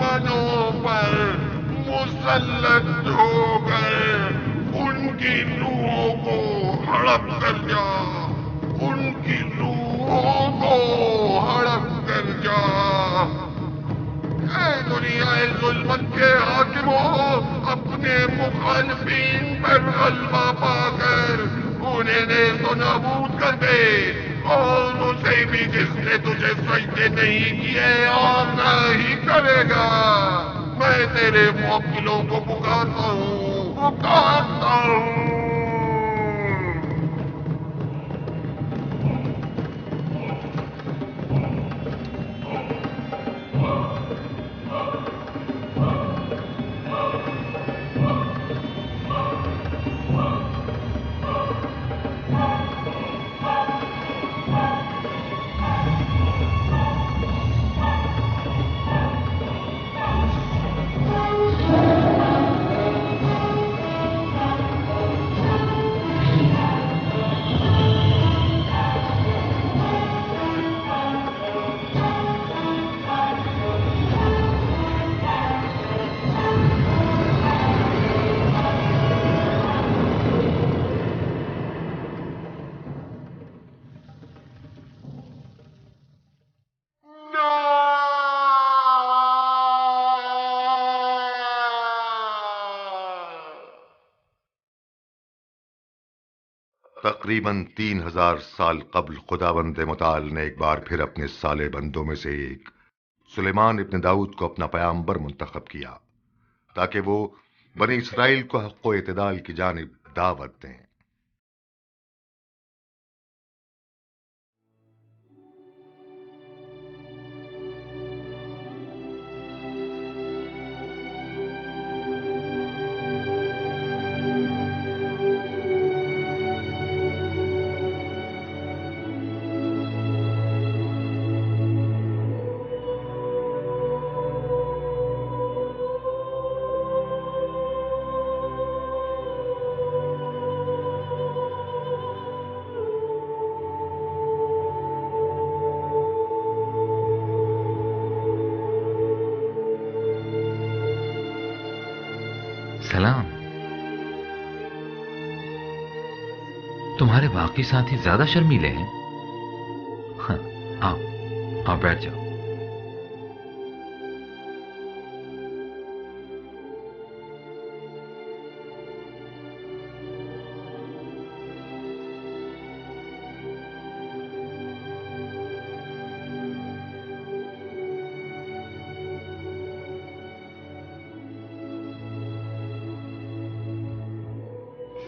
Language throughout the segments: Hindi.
दुश्मनों पर मुसल्लत हो गए। उनकी रूहों को हड़प कर जा, उनकी रूहों को हड़प कर जा। ऐ दुनिया जुल्मत के हाकिमों, अपने मुखालिफिन पर गलबा पाकर उन्हें नेस्तो नाबूद कर दे, और उसे भी जिसने तुझे सजदे नहीं किए और न ही करेगा। मैं तेरे मुवक्किलों को पुकारता हूँ, पुकारता हूँ। तकरीबन 3000 साल कबल खुदावंद मुताल ने एक बार फिर अपने साले बंदों में से एक सुलेमान इब्न दाऊद को अपना पैगंबर मुंतखब किया, ताकि वो बनी इसराइल को हक़ व इत्दाल की जानिब दावत दें। सलाम। तुम्हारे बाकी साथी ज्यादा शर्मीले हैं। हाँ, आओ आओ बैठ जाओ।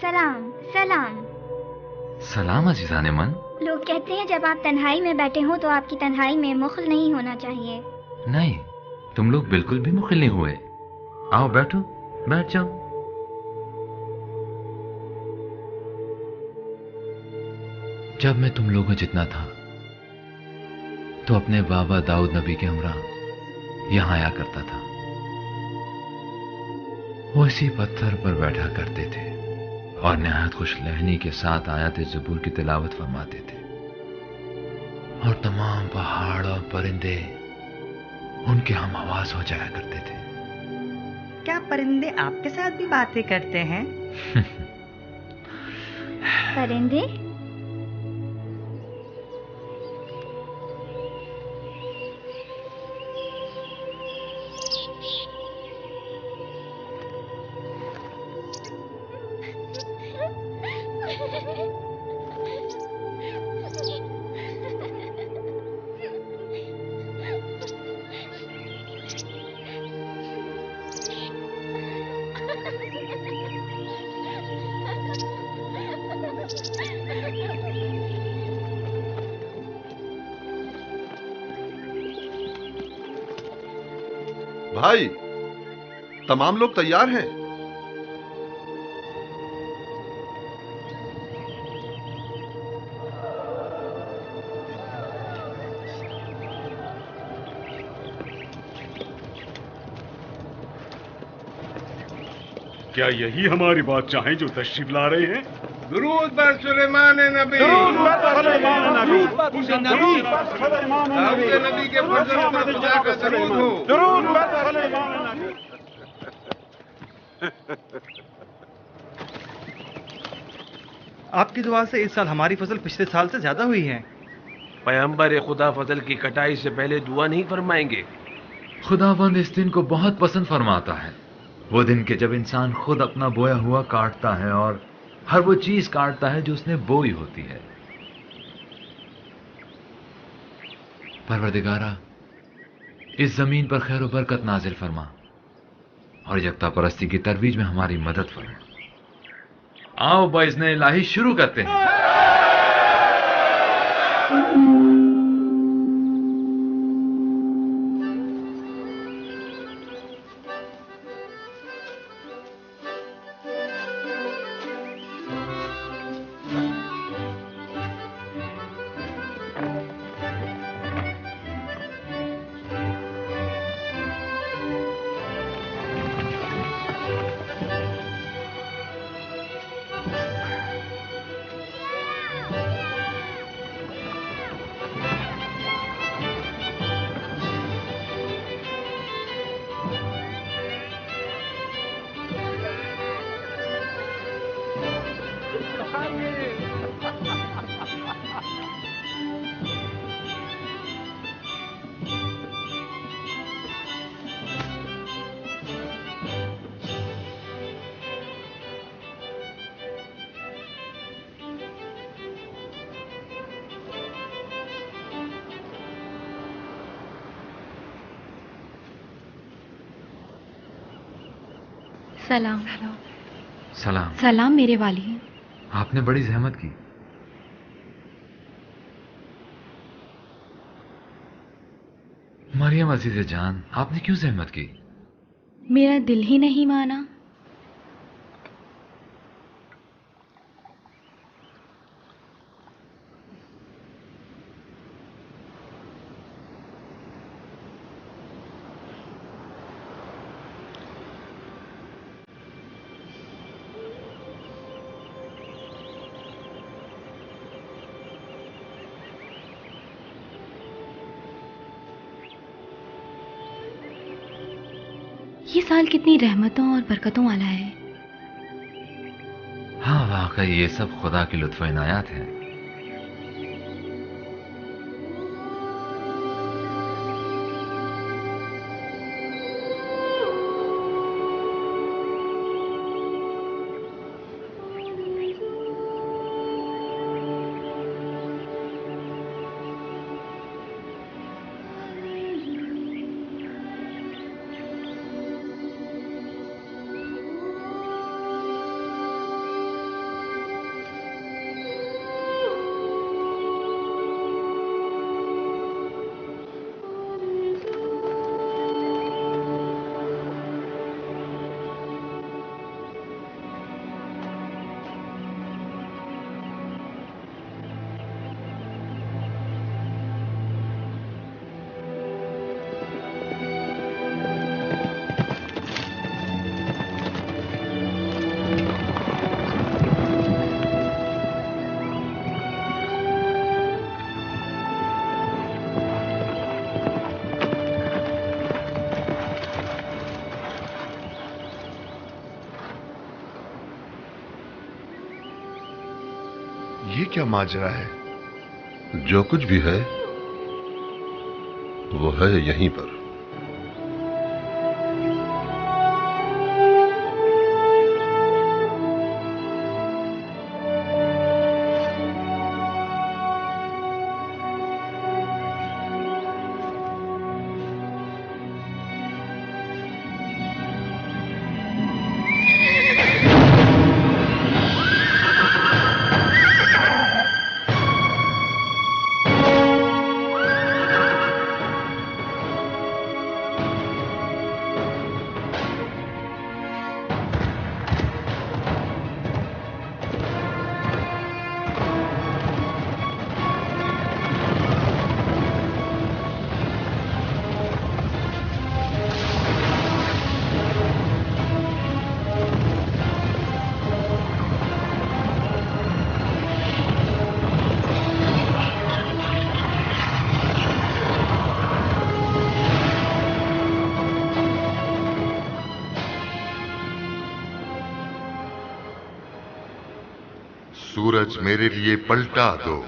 सलाम सलाम। सलाम अजीजान मन। लोग कहते हैं जब आप तन्हाई में बैठे हो तो आपकी तन्हाई में मुखल नहीं होना चाहिए। नहीं, तुम लोग बिल्कुल भी मुखिल नहीं हुए। आओ बैठो, बैठ जाओ। जब मैं तुम लोगों जितना था तो अपने बाबा दाऊद नबी के हमरा यहां आया करता था। वो इसी पत्थर पर बैठा करते थे और नहायत खुश लहनी के साथ आयत ज़बूर की तिलावत फरमाते थे, और तमाम पहाड़ और परिंदे उनके हम आवाज हो जाया करते थे। क्या परिंदे आपके साथ भी बातें करते हैं? परिंदे? भाई, तमाम लोग तैयार हैं? क्या यही हमारी बात चाहें जो तशरीफ ला रहे हैं? दुरूद बर सुलेमान नबी, दुरूद बर सुलेमान नबी, दाऊद नबी के फजल पर खुदा का दरूद हो। दुरूद बर सुलेमान आपकी दुआ से इस साल हमारी फसल पिछले साल से ज्यादा हुई है। पैगंबर खुदा फसल की कटाई से पहले दुआ नहीं फरमाएंगे? खुदावंद इस दिन को बहुत पसंद फरमाता है, वो दिन के जब इंसान खुद अपना बोया हुआ काटता है और हर वो चीज काटता है जो उसने बोई होती है। परवरदिगारा, इस जमीन पर खैर बरकत नाजिल फरमा और यकता परस्ती की तरवीज में हमारी मदद फरमा। आओ बाइज़्ने इलाही शुरू करते हैं। सलाम। सलाम। सलाम मेरे वाली। आपने बड़ी जहमत की। मरियम अजीज़े जान, आपने क्यों जहमत की? मेरा दिल ही नहीं माना। ये साल कितनी रहमतों और बरकतों वाला है। हाँ, वाकई ये सब खुदा की लुत्फ इनायात है। ये क्या माजरा है? जो कुछ भी है वो है यहीं पर। सूरज मेरे लिए पलटा दो।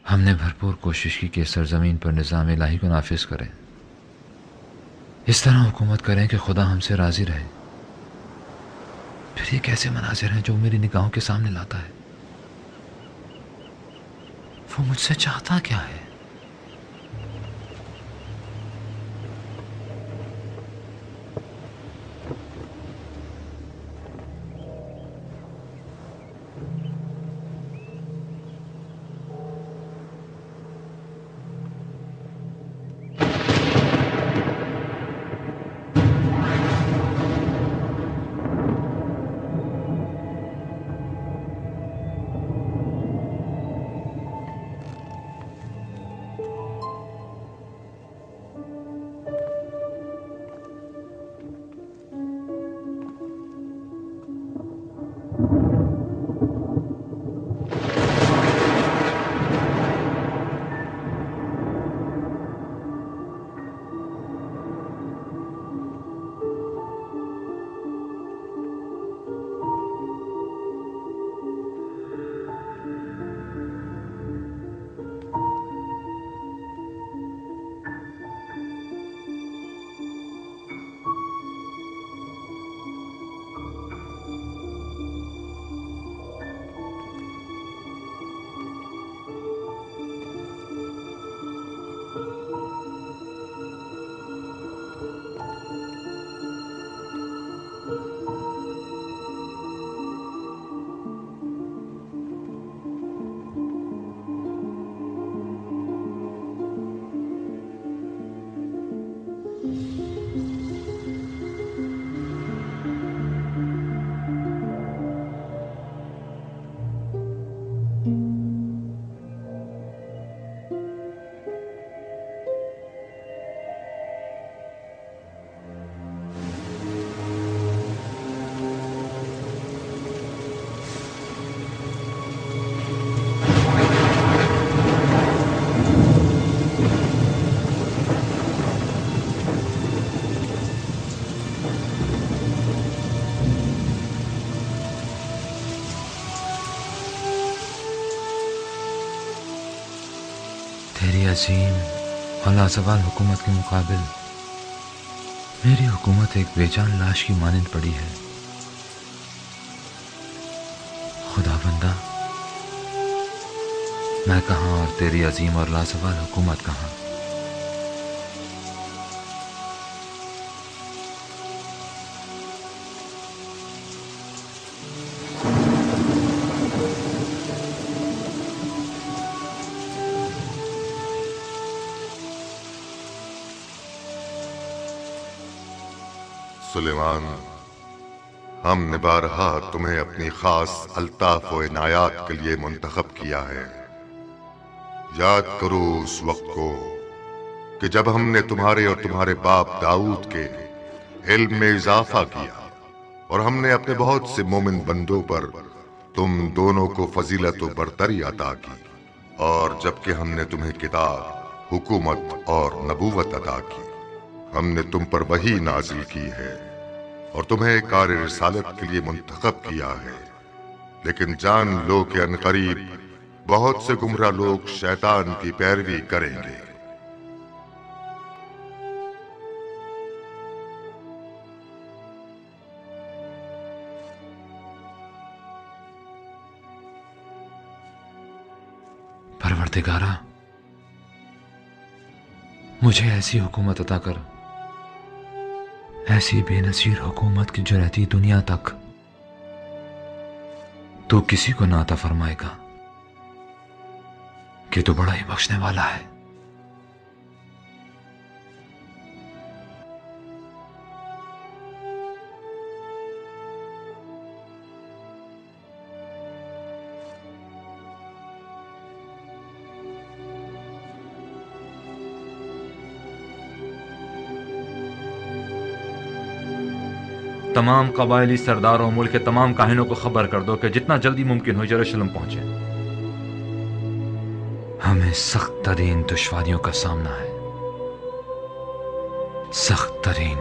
हमने भरपूर कोशिश की कि इस सरजमीन पर निज़ाम इलाही को नाफिज करें, इस तरह हुकूमत करें कि खुदा हमसे राजी रहे। फिर ये कैसे मनाजिर हैं जो मेरी निगाहों के सामने लाता है? वो मुझसे चाहता क्या है? तेरी अजीम और लाजवाल हुकूमत के मुकाबिल मेरी हुकूमत एक बेजान लाश की मानंद पड़ी है। खुदा बंदा, मैं कहाँ और तेरी अजीम और लाजवाल हुकूमत कहाँ? सुलेमान, हमने बारहा तुम्हें अपनी खास अल्ताफ व इनायात के लिए मुंतखब किया है। याद करो उस वक्त को कि जब हमने तुम्हारे और तुम्हारे बाप दाऊद के इल्म में इजाफा किया और हमने अपने बहुत से मोमिन बंदों पर तुम दोनों को फजीलत व बरतरी अता की, और जबकि हमने तुम्हें किताब, हुकूमत और नबूवत अता की, हमने तुम पर वही नाजिल की है और तुम्हें कार रिसालत के लिए मुंतखब किया है। लेकिन जान लो कि अनकरीब बहुत से गुमराह लोग शैतान की पैरवी करेंगे। परवरदिगारा, मुझे ऐसी हुकूमत अता कर, ऐसी बेनसीर हुकूमत की जो रहती दुनिया तक तो किसी को ना अता फरमाएगा कि तू बड़ा ही बख्शने वाला है। तमाम कबायली सरदारों मुल्क के तमाम काहिनों को खबर कर दो कि जितना जल्दी मुमकिन हो यरूशलेम पहुंचे। हमें सख्त तरीन दुश्वारियों का सामना है, सख्त तरीन।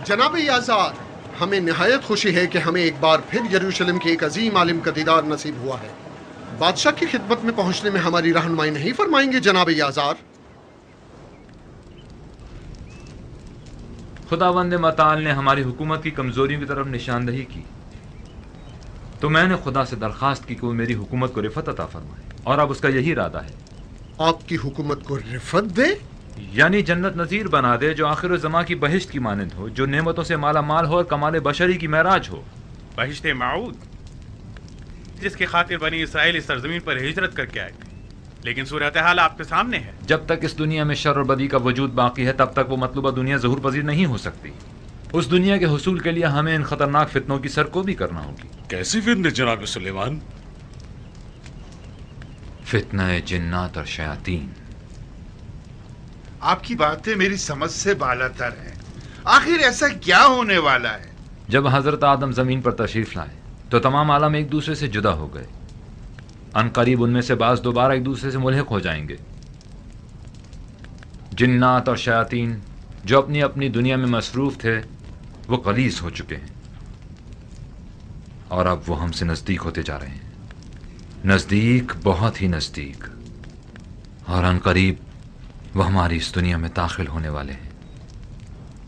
जनाब याज़ार, हमें निहायत खुशी है कि हमें एक बार फिर यरूशलेम के एक अजीम आलिम का दीदार नसीब हुआ है। बादशाह की खिदमत में पहुंचने में हमारी रहनुमाई नहीं फरमाएंगे जनाब याज़ार? खुदावंद मताल ने हमारी हुकूमत की कमजोरियों की तरफ निशानदही की, तो मैंने खुदा से दरखास्त की कि वो मेरी हुकूमत को रिफत अता फरमाए, और अब उसका यही इरादा है। आपकी हुकूमत को रिफत दे? यानी जन्नत नजीर बना दे जो आखिर ज़मा की बहिश्त की मानंद हो, जो नेमतों से माला माल हो और कमाल बशरी की महराज हो। बहिश्त माऊद, जिसकी खातिर बनी इसराइल इस सरजमीन पर हिजरत करके आए थे, लेकिन सूरत हाल आपके सामने है। जब तक इस दुनिया में शर और बदी का वजूद बाकी है, तब तक वो मतलूबा दुनिया ज़हूर पजीर नहीं हो सकती। उस दुनिया के हुसूल के लिए हमें इन खतरनाक फितनों की सरकोबी करना होगी। कैसी फितने जनाब सुलेमान? फितना जिन्नात और शयातीन। आपकी बातें मेरी समझ से बालातर हैं। आखिर ऐसा क्या होने वाला है? जब हजरत आदम जमीन पर तशरीफ लाए तो तमाम आलम एक दूसरे से जुदा हो गए। अनकरीब उनमें से बाज दोबारा एक दूसरे से मुल्हिक हो जाएंगे। जिन्नात और शयातीन जो अपनी अपनी दुनिया में मसरूफ थे, वो कलीस हो चुके हैं और अब वो हमसे नजदीक होते जा रहे हैं, नजदीक, बहुत ही नजदीक। और अनकरीब वो हमारी इस दुनिया में दाखिल होने वाले हैं।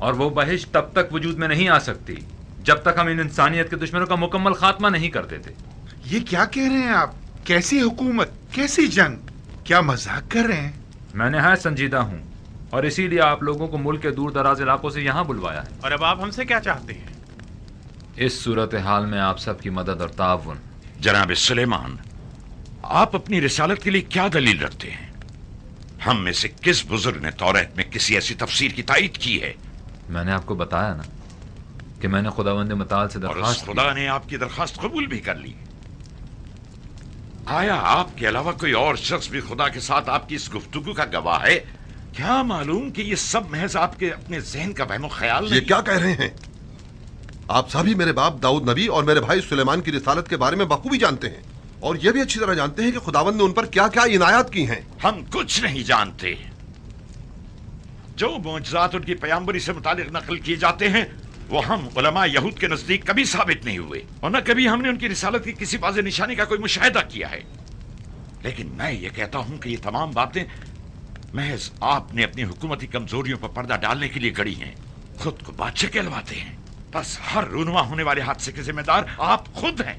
और वो बहिश्त तब तक वजूद में नहीं आ सकती जब तक हम इन इंसानियत के दुश्मनों का मुकम्मल खात्मा नहीं कर देते। ये क्या कह रहे हैं आप? कैसी हुकूमत, कैसी जंग? क्या मजाक कर रहे हैं? मैं निहायत संजीदा हूँ और इसीलिए आप लोगों को मुल्क के दूर दराज इलाकों से यहाँ बुलवाया है। और अब आप हमसे क्या चाहते हैं? इस सूरत हाल में आप सबकी मदद और ताउन। जनाब सुलेमान, आप अपनी रिसालत के लिए क्या दलील रखते हैं? हम में से किस बुजुर्ग ने तौरात में किसी ऐसी तफसीर की तायीद की है? मैंने आपको बताया ना कि मैंने खुदावंद मताल से दरखास्त की। खुदा ने आपकी दरखास्त कबूल भी कर ली। आया आपके अलावा कोई और शख्स भी खुदा के साथ आपकी इस गुफ्तगू का गवाह है? क्या मालूम कि ये सब महज आपके अपने जहन का वहमो ख्याल नहीं? ये क्या कह रहे हैं? आप सभी मेरे बाप दाऊद नबी और मेरे भाई सुलेमान की रिसालत के बारे में बखूबी जानते हैं, और यह भी अच्छी तरह जानते हैं कि खुदावंद ने उन पर क्या क्या इनायत की हैं। हम कुछ नहीं जानते। जो मोजज़ात उनकी पैगंबरी से मुतालिक नकल किए जाते हैं, वो हम उलमा यहूद के नजदीक कभी साबित नहीं हुए, और न कभी हमने उनकी रिसालत की किसी वाज़ेह निशानी का कोई मुशाहिदा किया है। लेकिन मैं ये कहता हूं कि ये तमाम बातें महज आपने अपनी हुकूमती कमजोरियों पर पर्दा डालने के लिए गढ़ी हैं। खुद को बादशाह कहलवाते हैं, बस हर रूनुमा होने वाले हादसे के जिम्मेदार आप खुद हैं।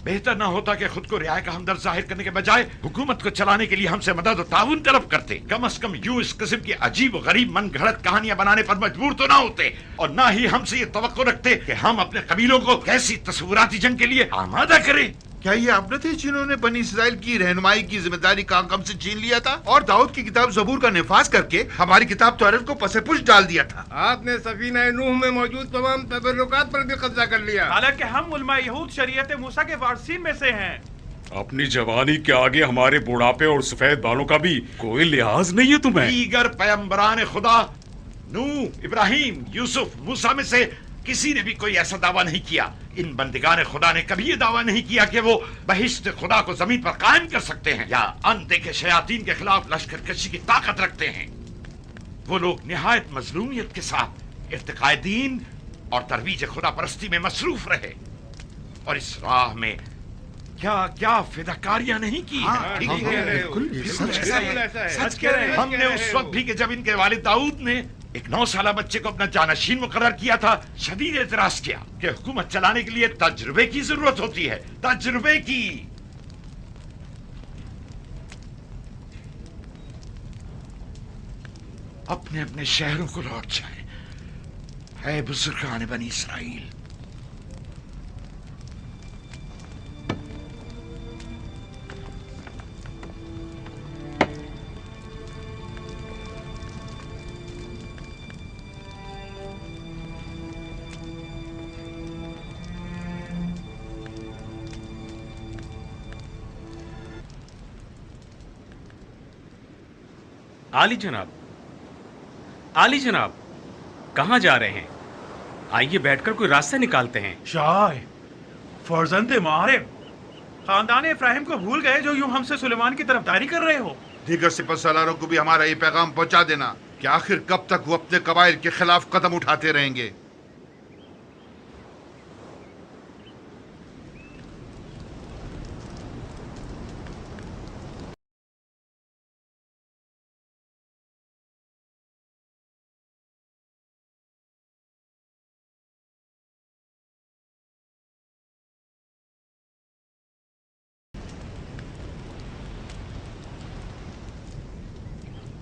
बेहतर ना होता कि खुद को रियाया का हमदर्द जाहिर करने के बजाय हुकूमत को चलाने के लिए हमसे मदद और ताउन तलब करते। कम से कम यूं इस किस्म की अजीब और गरीब मन घड़त कहानियां बनाने पर मजबूर तो ना होते, और ना ही हमसे ये तवक्को रखते कि हम अपने कबीलों को कैसी तस्वुराती जंग के लिए आमादा करें। क्या ये आप न थे जिन्होंने बनी इसराइल की रहनुमाई की जिम्मेदारी काम से छीन लिया था और दाऊद की किताब ज़बूर का निफाज करके हमारी किताब तौरात को पसेपुश डाल दिया था? आपने सफीना नूह में मौजूद तमाम तबर्रुकात पर भी कब्जा कर लिया। हालांकि हम उलमा यहूद शरीयत मूसा के वारसीन में से हैं। अपनी जवानी के आगे हमारे बुढ़ापे और सफेद बालों का भी कोई लिहाज नहीं है तुम्हें। दीगर पैगंबरान खुदा नूह, इब्राहिम, यूसुफ, मूसा में से किसी ने भी कोई ऐसा दावा नहीं किया। इन बंदिगान खुदा ने कभी ये दावा नहीं किया कि वो बहिश्त खुदा को जमीन पर कायम कर सकते हैं या अनदेखे शयातीन के खिलाफ लश्कर कशी की ताकत रखते हैं। वो लोग निहायत मजलूमियत के साथ इर्तिकाए दीन और तरवीज खुदा परस्ती में मसरूफ रहे, और इस राह में क्या क्या फिदाकारियां नहीं की हैं। सच कह रहे हैं। हमने उस वक्त भी कि जब इनके वालिद दाऊद ने एक 9 साला बच्चे को अपना जानशीन मुकर्रर किया था, शदीद एतराज किया कि हुकूमत चलाने के लिए तजुर्बे की जरूरत होती है, तजुर्बे की। अपने अपने शहरों को लौट जाए, है बुजुर्गान बनी इसराइल। आली जनाब, आली जनाब, कहाँ जा रहे हैं? आइए बैठकर कोई रास्ता निकालते हैं। शाह फर्जंदे मारिब, खानदान इब्राहिम को भूल गए जो यूं हमसे सुलेमान की तरफदारी कर रहे हो। दीगर सिपहसालारों को भी हमारा ये पैगाम पहुंचा देना कि आखिर कब तक वो अपने कबाइल के खिलाफ कदम उठाते रहेंगे।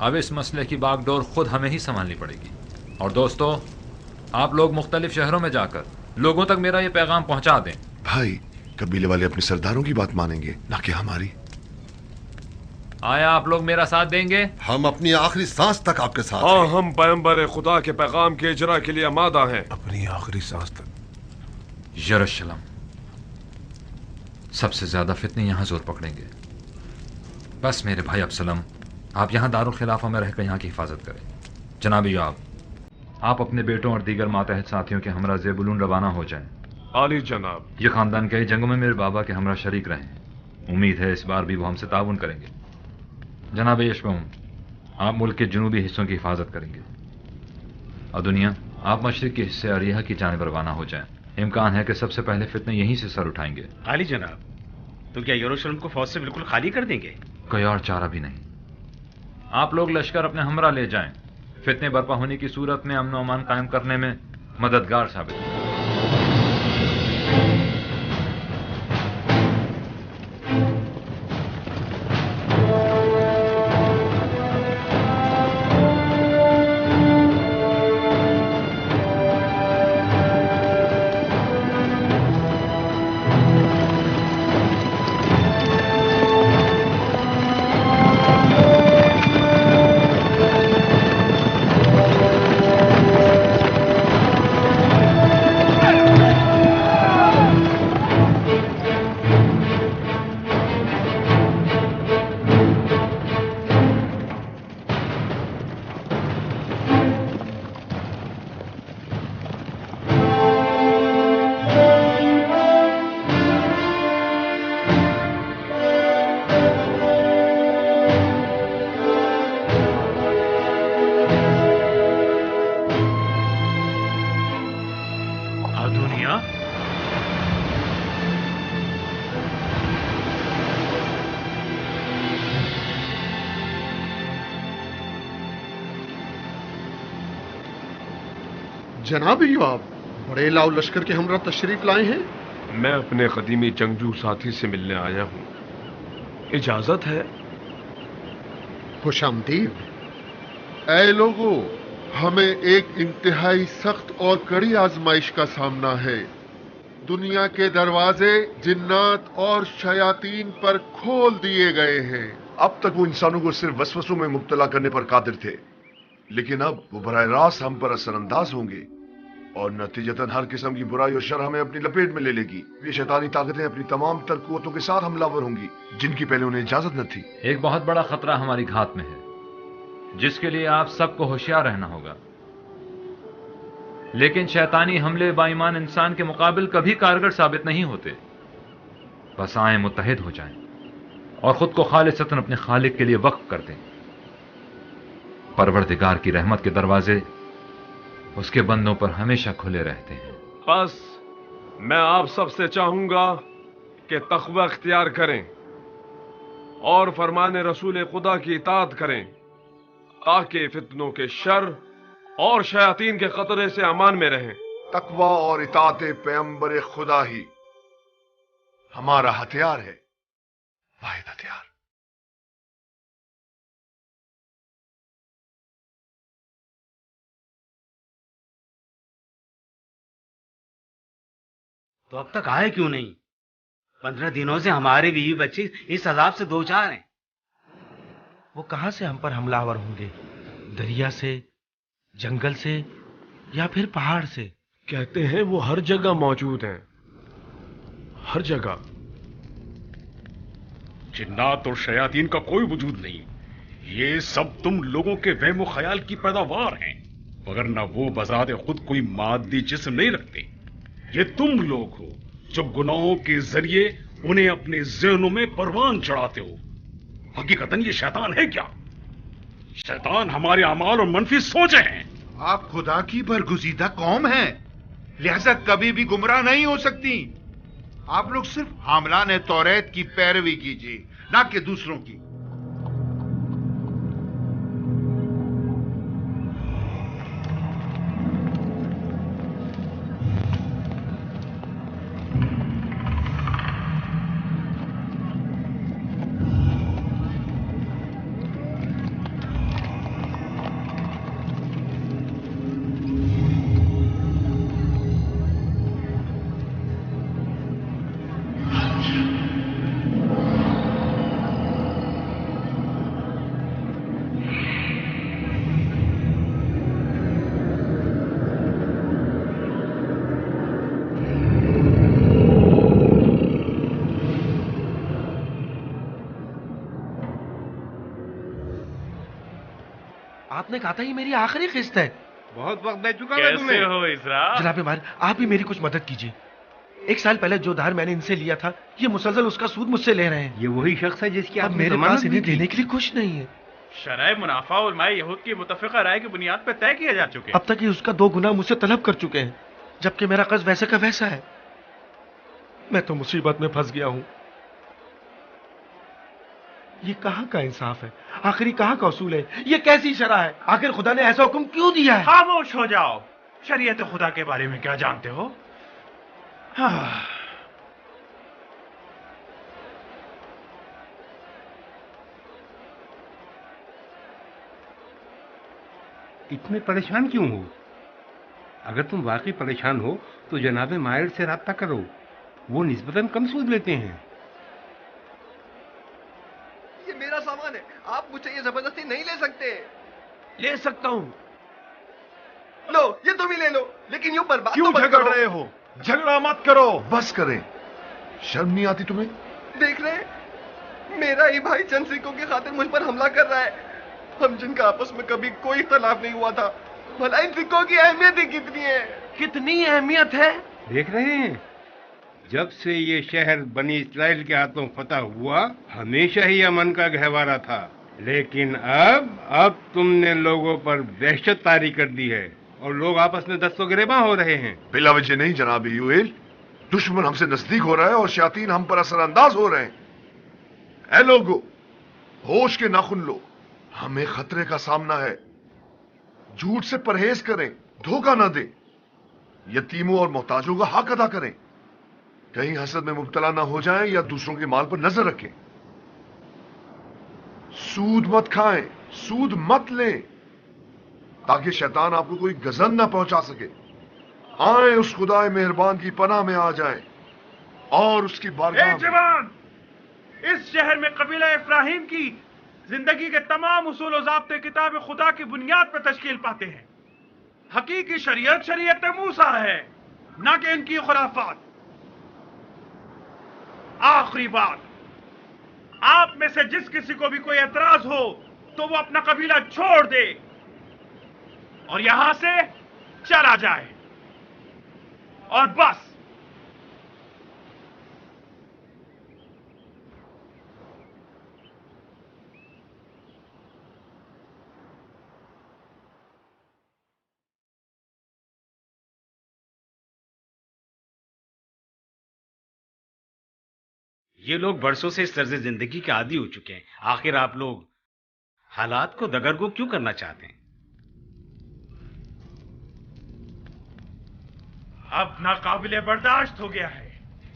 अब इस मसले की बागडोर खुद हमें ही संभालनी पड़ेगी। और दोस्तों, आप लोग मुख्तलिफ शहरों में जाकर लोगों तक मेरा ये पैगाम पहुंचा दें। भाई, कबीले वाले अपने सरदारों की बात मानेंगे, ना कि हमारी। आया आप लोग मेरा साथ देंगे? हम अपनी आखिरी सांस तक आपके साथ हाँ, हम पैगंबर खुदा के पैगाम के इजरा के लिए आमादा हैं। अपनी आखिरी सांस तक। यरूशलेम, सबसे ज्यादा फितने यहां जोर पकड़ेंगे। बस मेरे भाई अब्सलम, आप यहाँ दारुल खिलाफा में रहकर यहाँ की हिफाजत करें। जनाब योआब, आप अपने बेटों और दीगर मातहत साथियों के हमरा ज़ेबुलून रवाना हो जाएं। आली जनाब। ये खानदान कई जंगों में मेरे बाबा के हमरा शरीक रहे हैं। उम्मीद है इस बार भी वो हमसे ताउन करेंगे। जनाब यशबऊम, आप मुल्क के जुनूबी हिस्सों की हिफाजत करेंगे। और दुनिया, आप मशरिक के हिस्से अरिया की जानिब रवाना हो जाएं। इम्कान है कि सबसे पहले फितने यहीं से सर उठाएंगे। आली जनाब, तो क्या यरूशलेम को फौज से बिल्कुल खाली कर देंगे? कोई और चारा भी नहीं। आप लोग लश्कर अपने हमरा ले जाएं। फितने बर्पा होने की सूरत में अमन अमान कायम करने में मददगार साबित हों। जनाब योआब, बड़े लाव लश्कर के हमरा तशरीफ लाए हैं। मैं अपने कदीमी जंगजू साथी से मिलने आया हूं, इजाजत है? खुशामदीद। ऐ लोगों, हमें एक इंतहाई सख्त और कड़ी आजमाइश का सामना है। दुनिया के दरवाजे जिन्नात और शयातीन पर खोल दिए गए हैं। अब तक वो इंसानों को सिर्फ वसवसों में मुब्तला करने पर कादिर थे, लेकिन अब वो बराह रास्त हम पर असरअंदाज होंगे और नतीजतन हर किस्म की बुराई और शर हमें अपनी लपेट में ले लेगी। ये शैतानी ताकतें अपनी तमाम तर कुव्वतों के साथ हमलावर होंगी, जिनकी पहले उन्हें इजाजत न थी। एक बहुत बड़ा खतरा हमारी घात में है, जिसके लिए आप सबको होशियार रहना होगा। लेकिन शैतानी हमले बाईमान इंसान के मुकाबिल कभी कारगर साबित नहीं होते। बस आए मुत्तहिद हो जाएं और खुद को खालिसतन अपने खालिक के लिए वक्फ कर दें। परवरदिगार की रहमत के दरवाजे उसके बंदों पर हमेशा खुले रहते हैं। बस मैं आप सबसे चाहूंगा कि तक़वा इख्तियार करें और फरमान रसूल खुदा की इताअत करें, ताकि फितनों के शर और शयातीन के खतरे से अमान में रहें। तकवा और इताअत पैगंबर खुदा ही हमारा हथियार है, वाहिद हथियार। तो अब तक आए क्यों नहीं? 15 दिनों से हमारे बीवी बच्चे इस अजाब से दो चार हैं। वो कहां से हम पर हमलावर होंगे? दरिया से, जंगल से या फिर पहाड़ से? कहते हैं वो हर जगह मौजूद हैं, हर जगह। जिन्नात और शयातीन का कोई वजूद नहीं, ये सब तुम लोगों के वहम ख्याल की पैदावार हैं, वगरना वो बजाते खुद कोई मादी जिस्म नहीं रखते। ये तुम लोग हो जो गुनाहों के जरिए उन्हें अपने ज़हनों में परवान चढ़ाते हो। हकीकतन ये शैतान है क्या? शैतान हमारे अमाल और मनफी सोचे हैं। आप खुदा की बरगुज़ीदा कौम हैं, लिहाजा कभी भी गुमराह नहीं हो सकती। आप लोग सिर्फ हामलान तौरेत की पैरवी कीजिए, ना कि दूसरों की। आपने कहा था ये मेरी आखिरी किस्त है। बहुत वक्त दे चुका मैं तुम्हें। कैसे हो इसरा? जनाब मार, आप भी मेरी कुछ मदद कीजिए। 1 साल पहले जो धार मैंने इनसे लिया था, ये मुसलसल उसका सूद मुझसे ले रहे हैं। ये वही शख्स है जिसकी अब मेरे पास इन्हें देने के लिए कुछ नहीं है। शरह मुनाफा उलमा यहूद की मुतफ़िक़ा राय की बुनियाद पर तय किए जा चुके हैं। अब तक ये उसका 2 गुना मुझसे तलब कर चुके हैं, जबकि मेरा कर्ज वैसे का वैसा है। मैं तो मुसीबत में फंस गया हूं। ये कहां का इंसाफ है? आखिरी कहां का उसूल है? ये कैसी शरअ है? आखिर खुदा ने ऐसा हुक्म क्यों दिया है? खामोश हो जाओ। शरीयत खुदा के बारे में क्या जानते हो? हाँ। इतने परेशान क्यों हो? अगर तुम वाकई परेशान हो तो जनाब मायर से राब्ता करो, वो निस्बतन कम सूद लेते हैं। ये मेरा सामान है, आप मुझे ये जबरदस्ती नहीं ले सकते। ले सकता हूं। लो, ये तुम ही ले लो, लेकिन यूं बर्बाद क्यों तो मत झगड़ करो। रहे हो? झगड़ा मत करो, बस करें। शर्म नहीं आती तुम्हें? देख रहे, मेरा ही भाई चंद सिक्कों की खातिर मुझ पर हमला कर रहा है। हम जिनका आपस में कभी कोई इख्तलाफ नहीं हुआ था, भला इन सिक्कों की अहमियत ही कितनी है? कितनी अहमियत है? देख रहे हैं, जब से ये शहर बनी इस्राइल के हाथों फतह हुआ, हमेशा ही अमन का गहवारा था, लेकिन अब तुमने लोगों पर दहशत तारी कर दी है और लोग आपस में दस्तो गिरेबां हो रहे हैं। बिला वजह नहीं जनाब यूएल, दुश्मन हमसे नजदीक हो रहा है और शयातीन हम पर असरअंदाज हो रहे हैं। ऐ लोगों, होश के नाखुन लो, हमें खतरे का सामना है। झूठ से परहेज करें, धोखा ना दें, यतीमों और मोहताजों का हक अदा करें। कहीं हसद में मुब्तला ना हो जाएं या दूसरों के माल पर नजर रखें। सूद मत खाएं, सूद मत लें, ताकि शैतान आपको कोई गजन ना पहुंचा सके। आए उस खुदाए मेहरबान की पनाह में आ जाएं और उसकी बारगाह। जवान, इस शहर में कबीला इब्राहिम की जिंदगी के तमाम उसूल और ज़ाब्ते किताब खुदा की बुनियाद पर तश्कील पाते हैं। हकीकी शरीयत शरीयत मूसा है, ना कि इनकी खुराफात। आखिरी बात, आप में से जिस किसी को भी कोई एतराज हो तो वो अपना कबीला छोड़ दे और यहां से चला जाए, और बस। ये लोग बरसों से इस तर्ज जिंदगी के आदी हो चुके हैं। आखिर आप लोग हालात को दगरगो क्यों करना चाहते हैं? अब नाकाबिले बर्दाश्त हो गया है।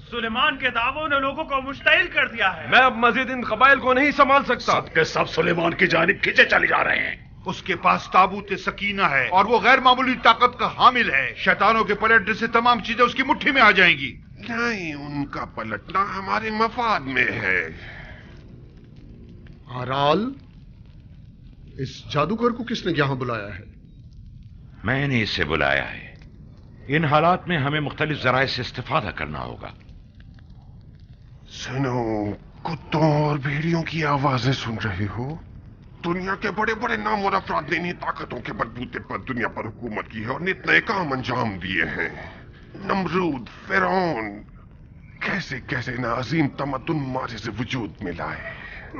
सुलेमान के दावों ने लोगों को मुश्तइल कर दिया है। मैं अब मजीद इन कबाइल को नहीं संभाल सकता। सबके सब सुलेमान की जानिब खींचे चले जा रहे हैं। उसके पास ताबूत सकीना है और वो गैर मामूली ताकत का हामिल है। शैतानों के पलटने से तमाम चीजें उसकी मुट्ठी में आ जाएंगी। नहीं, उनका पलटना हमारे मफाद में है। आराल, इस जादूगर को किसने यहां बुलाया है? मैंने इसे बुलाया है। इन हालात में हमें मुख्तलिफ जराए से इस्तेफादा करना होगा। सुनो, कुत्तों और भेड़ियों की आवाजें सुन रहे हो? दुनिया के बड़े बड़े नाम और अफराद ने इन्हीं ताकतों के बलबूते पर दुनिया पर हुकूमत की है और नित नए काम अंजाम दिए हैं। नमरूद, फिरौन, कैसे कैसे न अजीम तमद्दुन मारे से वजूद में लाए।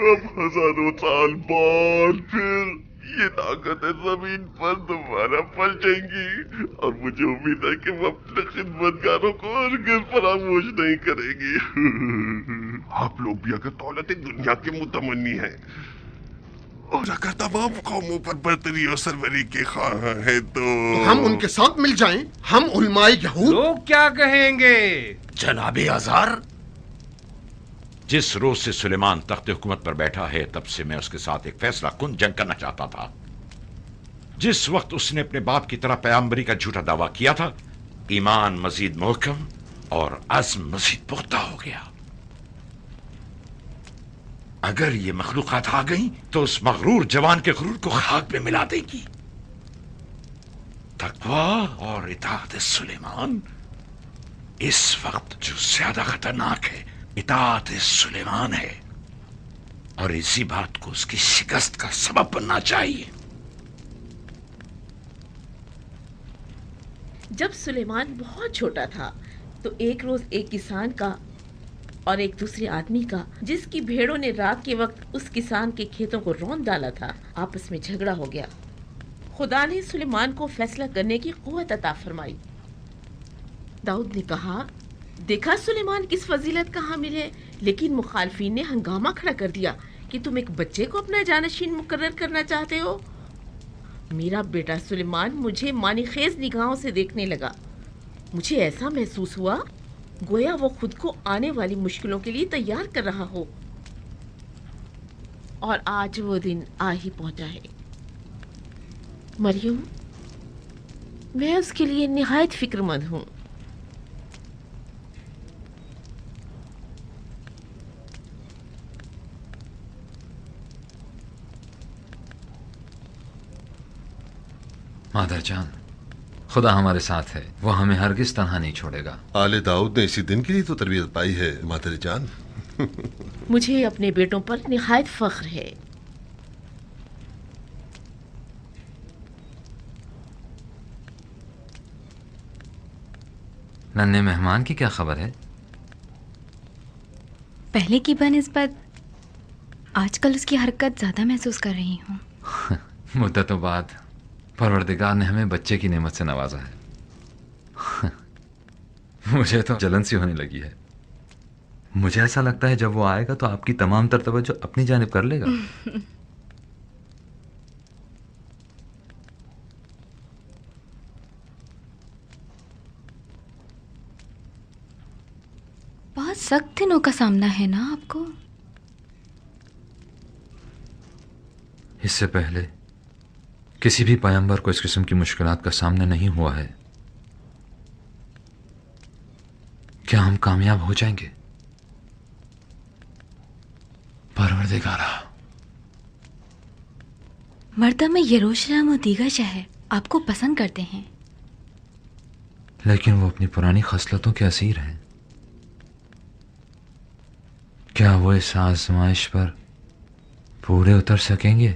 अब हजारों साल बाद फिर ये ताकतें जमीन पर दोबारा पलटेंगी और मुझे उम्मीद है कि वो अपने खिदमतगारों को हरगिज़ फरामोश नहीं करेगी। आप लोग भी अगर दौलत दुनिया के मुतमन्नी हैं और अगर तमाम कौमों पर बर्तरी और सरवरी के ख्वाह हैं तो हम उनके साथ मिल जाएं। हम उलमाए यहूद। लोग क्या कहेंगे? जनाबे आज़ार, जिस रोज से सुलेमान तख्त हुकूमत पर बैठा है तब से मैं उसके साथ एक फैसला कुन जंग करना चाहता था। जिस वक्त उसने अपने बाप की तरह पैगंबरी का झूठा दावा किया था, ईमान मजीद मोहकम और अज़्म मजीद पुख्ता हो गया। अगर ये मखलूकात आ गई तो उस मगरूर जवान के गुरूर को खाक में मिला देगी। तकवा और इताअत सुलेमान इस वक्त जो ज्यादा खतरनाक है, इताअत सुलेमान है, और इसी बात को उसकी शिकस्त का सबब बनना चाहिए। जब सुलेमान बहुत छोटा था तो एक रोज एक किसान का और एक दूसरे आदमी का, जिसकी भेड़ों ने रात के वक्त उस किसान के खेतों को रौंद डाला था, आपस में झगड़ा हो गया। खुदा ने सुलेमान को फैसला करने की कुव्वत अता फरमाई। दाऊद ने कहा, देखा सुलेमान किस फजीलत का हामिल है, लेकिन मुखालफीन ने हंगामा खड़ा कर दिया कि तुम एक बच्चे को अपना जानशीन मुकर्रर करना चाहते हो। मेरा बेटा सुलेमान मुझे मानीखेज निगाहों से देखने लगा। मुझे ऐसा महसूस हुआ गोया वो खुद को आने वाली मुश्किलों के लिए तैयार कर रहा हो, और आज वो दिन आ ही पहुंचा है। मरियम, मैं उसके लिए निहायत फिक्रमंद हूँ। मादर जान, खुदा हमारे साथ है, वो हमें हरगिज तन्हा नहीं छोड़ेगा। आले दाऊद ने इसी दिन के लिए तो तरबियत पाई है मादर जान। मुझे अपने बेटों पर निहायत फख्र है। नन्हे मेहमान की क्या खबर है? पहले की बनिस्बत आजकल उसकी हरकत ज्यादा महसूस कर रही हूँ। मुद्दतों बाद परवरदिगार ने हमें बच्चे की नेमत से नवाजा है। मुझे तो जलन सी होने लगी है। मुझे ऐसा लगता है जब वो आएगा तो आपकी तमाम तर तवज्जो अपनी जानिब कर लेगा। बहुत सख्त दिनों का सामना है ना आपको? इससे पहले किसी भी पैगंबर को इस किस्म की मुश्किलात का सामना नहीं हुआ है। क्या हम कामयाब हो जाएंगे? परवरदिगारा, मर्दा में यरूशलेम और दीगर शहर आपको पसंद करते हैं, लेकिन वो अपनी पुरानी खसलतों के असीर हैं। क्या वो इस आजमाइश पर पूरे उतर सकेंगे?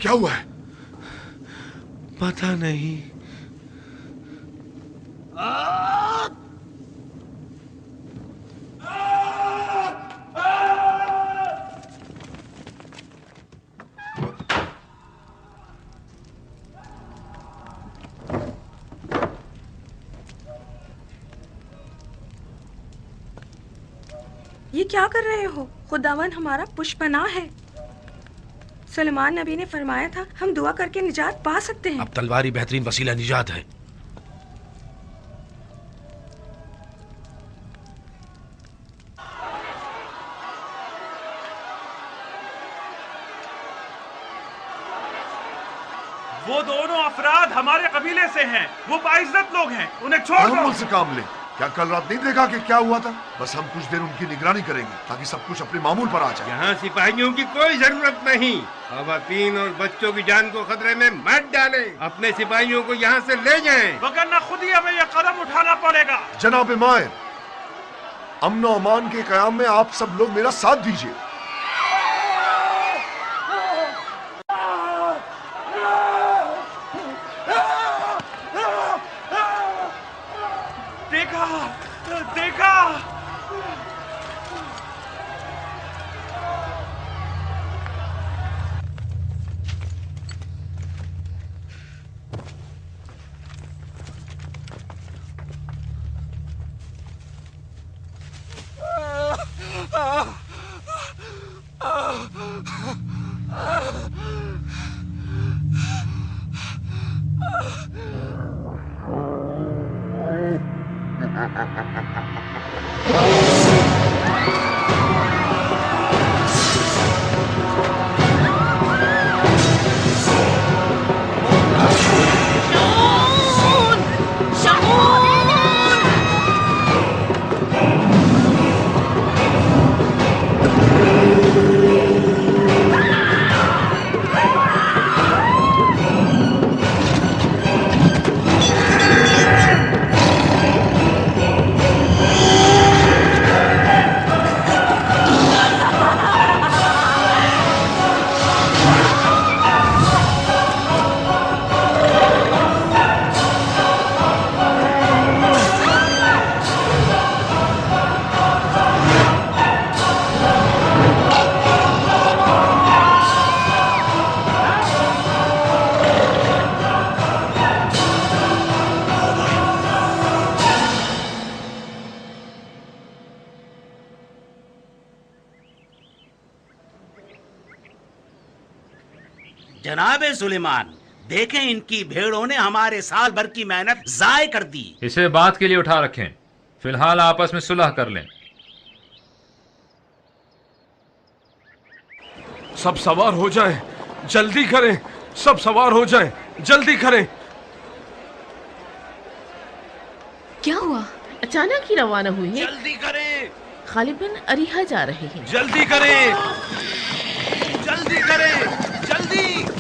क्या हुआ है? पता नहीं। ये क्या कर रहे हो? खुदावन हमारा पुष्पनाह है। सुलेमान नबी ने फरमाया था हम दुआ करके निजात पा सकते हैं। अब तलवार ही बेहतरीन वसीला निजात है। वो दोनों अफराद हमारे कबीले से हैं। वो बाइज्जत लोग हैं, उन्हें छोड़ दो। मुझसे काम ले। क्या कल रात नहीं देखा कि क्या हुआ था? बस हम कुछ देर उनकी निगरानी करेंगे ताकि सब कुछ अपने मामूल पर आ जाए। यहाँ सिपाहियों की कोई जरूरत नहीं। खवातीन और बच्चों की जान को खतरे में मत डालें। अपने सिपाहियों को यहाँ से ले जाएं। वरना खुद ही हमें यह कदम उठाना पड़ेगा। जनाब मायर, अमन और अमान के कयाम में आप सब लोग मेरा साथ दीजिए। देखा जनाब सुलेमान, देखें इनकी भेड़ों ने हमारे साल भर की मेहनत जाय कर दी। इसे बात के लिए उठा रखें, फिलहाल आपस में सुलह कर लें। सब सवार हो जाएं, जल्दी करें, सब सवार हो जाएं, जल्दी करें। क्या हुआ? अचानक ही रवाना हुई है। जल्दी करें। गालिबन अरीहा जा रहे हैं। जल्दी करें, जल्दी करें, जल्दी।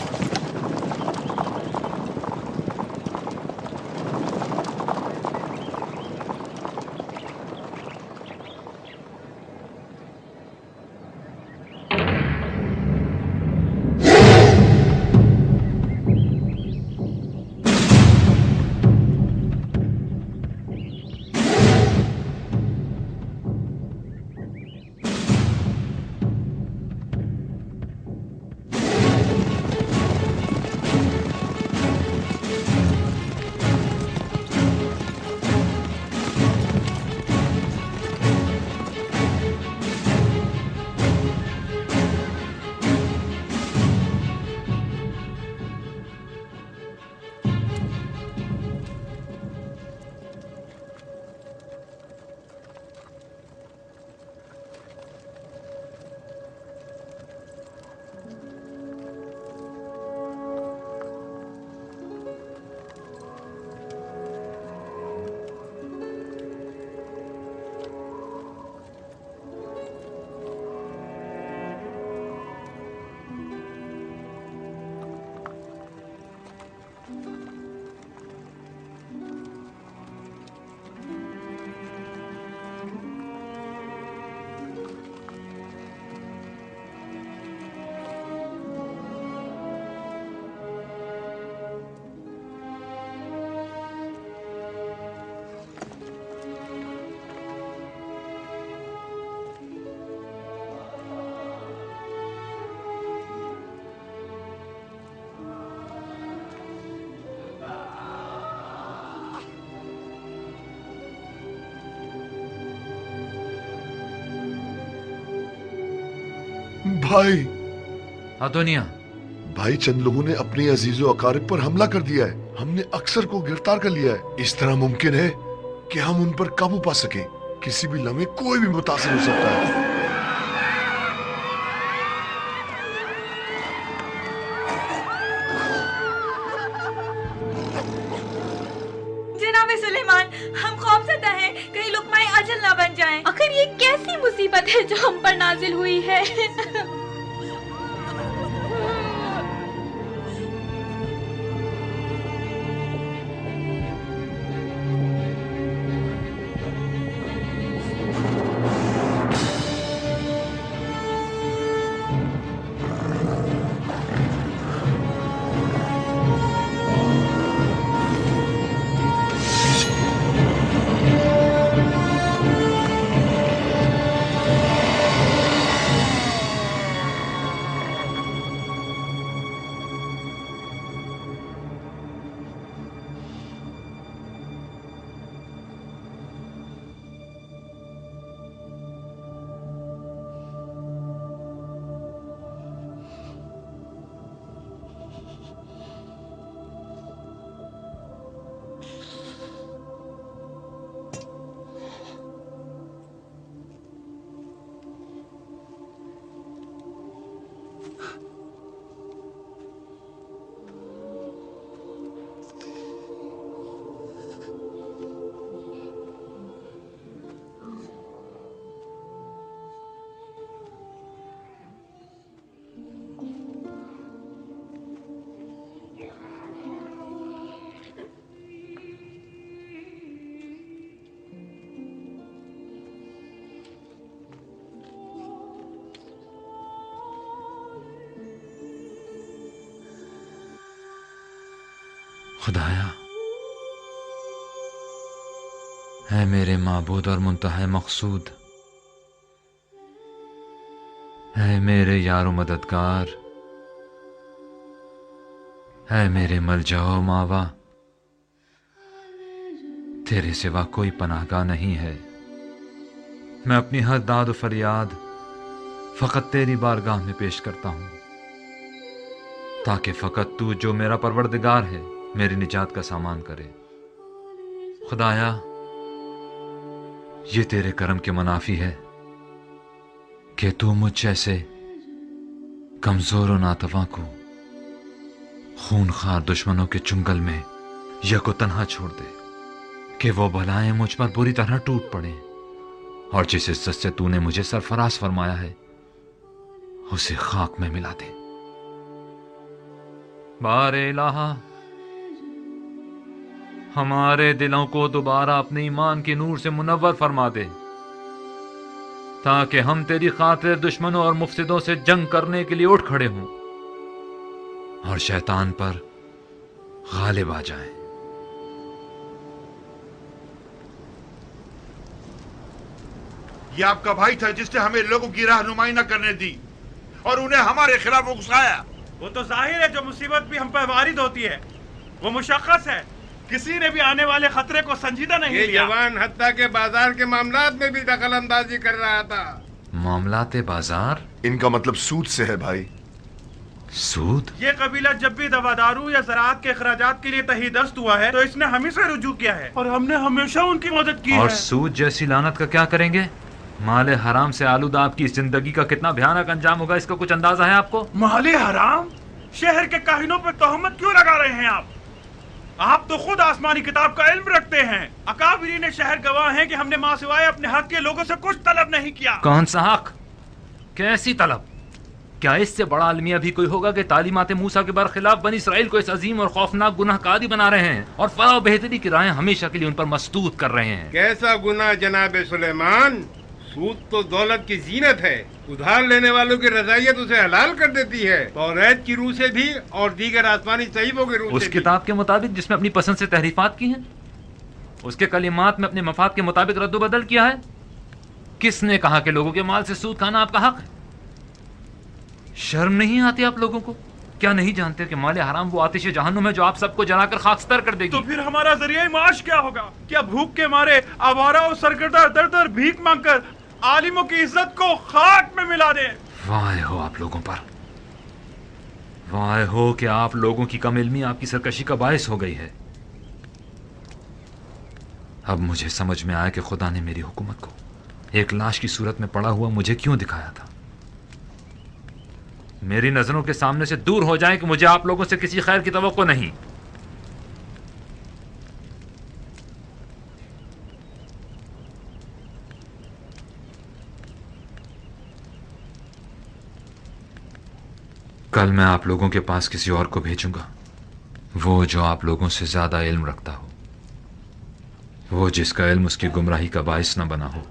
भाई अदोनिया, भाई चंद लोगों ने अपने अजीजों अकारिब पर हमला कर दिया है। हमने अक्सर को गिरफ्तार कर लिया है। इस तरह मुमकिन है कि हम उन पर काबू पा सके। किसी भी लम्हे कोई भी मुतासिर हो सकता है। जनाब सुलेमान, हम खौफजदा हैं, कहीं लुकमाए अजल ना बन जाएं। आखिर ये कैसी मुसीबत है जो हम पर नाजिल हुई है? खुदाया, है मेरे माबूद और मुंतहा मकसूद, है मेरे यारो मददगार, है मेरे मलजाओ मावा, तेरे सिवा कोई पनाहगाह नहीं है। मैं अपनी हर दाद और फरियाद फकत तेरी बारगाह में पेश करता हूं, ताकि फकत तू जो मेरा परवरदिगार है मेरी निजात का सामान करे। खुदाया, ये तेरे करम के मुनाफी है कि तू मुझ जैसे कमजोर और नातवा को खूनखार दुश्मनों के चुंगल में यह को तन्हा छोड़ दे कि वो बलाएं मुझ पर बुरी तरह टूट पड़े, और जिस इज्जत से तूने मुझे सरफराज फरमाया है उसे खाक में मिला दे। बारे इलाहा, हमारे दिलों को दोबारा अपने ईमान के नूर से मुनव्वर फरमा दे, ताकि हम तेरी खातिर दुश्मनों और मुफसिदों से जंग करने के लिए उठ खड़े हों और शैतान पर गालिब आ जाएं। ये आपका भाई था जिसने हमें लोगों की रहनुमाई न करने दी और उन्हें हमारे खिलाफ उकसाया। वो तो जाहिर है जो मुसीबत भी हम पर वारिद होती है वो मुशक्कस है। किसी ने भी आने वाले खतरे को संजीदा नहीं लिया। ये जवान हत्ता के बाजार के मामलात में भी दखल अंदाजी कर रहा था। मामलाते बाजार? इनका मतलब सूद से है भाई। सूद? ये कबीला जब भी दवादारू या ज़राअत के अखराजात के लिए तहीदस्त हुआ है तो इसने हम ही से रुजू किया है और हमने हमेशा उनकी मदद की और है। सूद जैसी लानत का क्या करेंगे? माले हराम से आलूदा आपकी जिंदगी का कितना भयानक अंजाम होगा, इसका कुछ अंदाजा है आपको? माले हराम? शहर के काहिनों पर तोहमत क्यों लगा रहे हैं आप? आप तो खुद आसमानी किताब का इल्म रखते हैं। अकाबिरीन शहर गवाह हैं कि हमने मां सिवाय अपने हक के लोगों से कुछ तलब नहीं किया। कौन सा हक? कैसी तलब? क्या इससे बड़ा अलमिया भी कोई होगा कि तालीमात मूसा के बरखिलाफ बनी इसराइल को इस अजीम और खौफनाक गुनाहकारी बना रहे हैं और फलाह बेहतरी की राहें हमेशा के लिए उन पर मस्तूद कर रहे हैं? कैसा गुनाह जनाब सुलेमान? सूद तो दौलत की जीनत है। उधार लेने वालों की रजायत उसे हलाल कर देती है, तौरात की रूह से भी और दीगर आसमानी सहीफों की रूह उस से भी। किताब के मुताबिक जिसमें अपनी पसंद से तहरीफात की हैं, उसके कलिमात में अपने मफाद के मुताबिक रद्दोबदल किया है। किसने कहा कि लोगों के माल से सूद खाना आपका हक है? शर्म नहीं आती आप लोगों को? क्या नहीं जानते कि माले हराम वो आतिश जहन्नुम है जो आप सबको जलाकर खाकस्तर कर देगी? तो फिर हमारा जरिया माश क्या होगा? क्या भूख के मारे आवारा और सरगर्दा दर दर भीख मांगकर आलिमों की इज्जत को खाक में मिला दे? वाह हो आप लोगों पर, वाह हो कि आप लोगों की कम इल्मी आपकी सरकशी का बायस हो गई है। अब मुझे समझ में आया कि खुदा ने मेरी हुकूमत को एक लाश की सूरत में पड़ा हुआ मुझे क्यों दिखाया था। मेरी नजरों के सामने से दूर हो जाए कि मुझे आप लोगों से किसी खैर की तवक्को नहीं। कल मैं आप लोगों के पास किसी और को भेजूंगा, वो जो आप लोगों से ज्यादा इल्म रखता हो, वो जिसका इल्म उसकी गुमराही का बाइस न बना हो।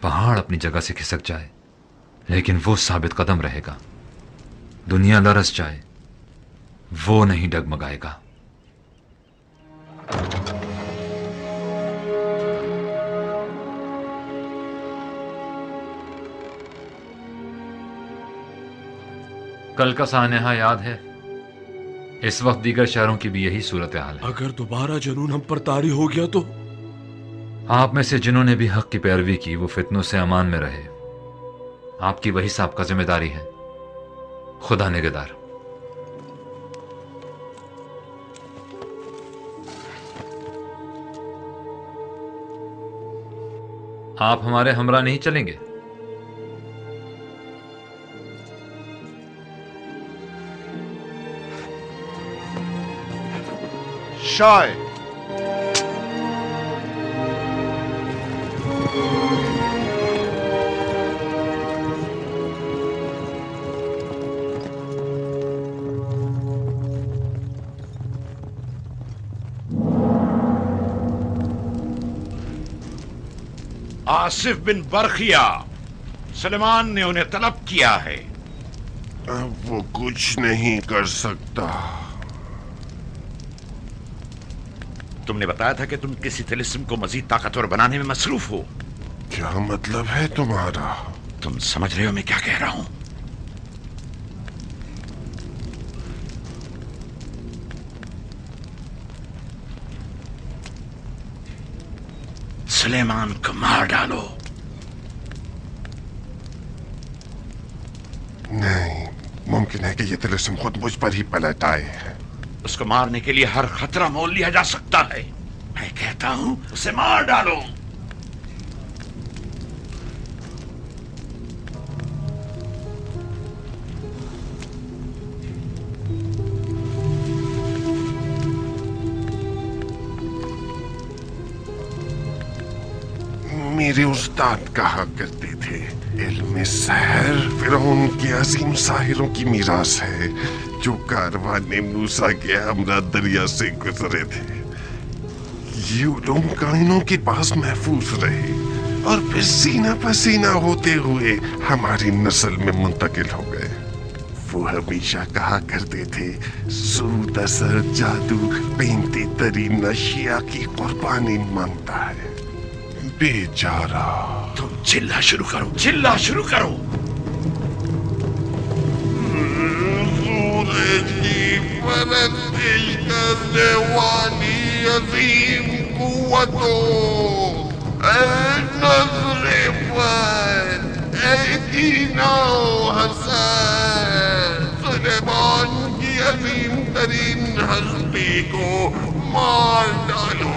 पहाड़ अपनी जगह से खिसक जाए लेकिन वो साबित कदम रहेगा। दुनिया लरस जाए वो नहीं डगमगाएगा। कल का सानेहा याद है? इस वक्त दीगर शहरों की भी यही सूरत हाल है। अगर दोबारा जुनून हम पर तारी हो गया तो? आप में से जिन्होंने भी हक की पैरवी की वो फितनों से अमान में रहे। आपकी वही साहब का जिम्मेदारी है। खुदा निगहदार। आप हमारे हमरा नहीं चलेंगे? शाय आसिफ बिन बरखिया, सुलेमान ने उन्हें तलब किया है। अब वो कुछ नहीं कर सकता। तुमने बताया था कि तुम किसी तिलिस्म को मजीद ताकतवर बनाने में मसरूफ हो। क्या मतलब है तुम्हारा? तुम समझ रहे हो मैं क्या कह रहा हूं? सुलेमान को मार डालो। नहीं, मुमकिन है कि ये तिलिस्म खुद मुझ पर ही पलट आए। उसको मारने के लिए हर खतरा मोल लिया जा सकता है। मैं कहता हूं उसे मार डालो। मेरे उस्ताद कहा करते थे, इल्म सहर फिरौन के अजीम साहिरों की मीरास है जो कारवाने मूसा के हमरा दरिया से गुजरे थे। ये उलूम काइनों के पास महफूज रहे और फिर सीना पसीना होते हुए हमारी नस्ल में मुंतकिल हो गए। वो हमेशा कहा करते थे, सूद असर जादू पेंते तरी नशिया की कुर्बानी मांगता है। बेचारा। तुम चिल्ला शुरू करो, चिल्ला शुरू करो। सूरज की परस्तिश करने वाली अजीम कुव्वतों, नजरे पर हसन सुलेमान की अजीम तरीन हस्ती को मार डालो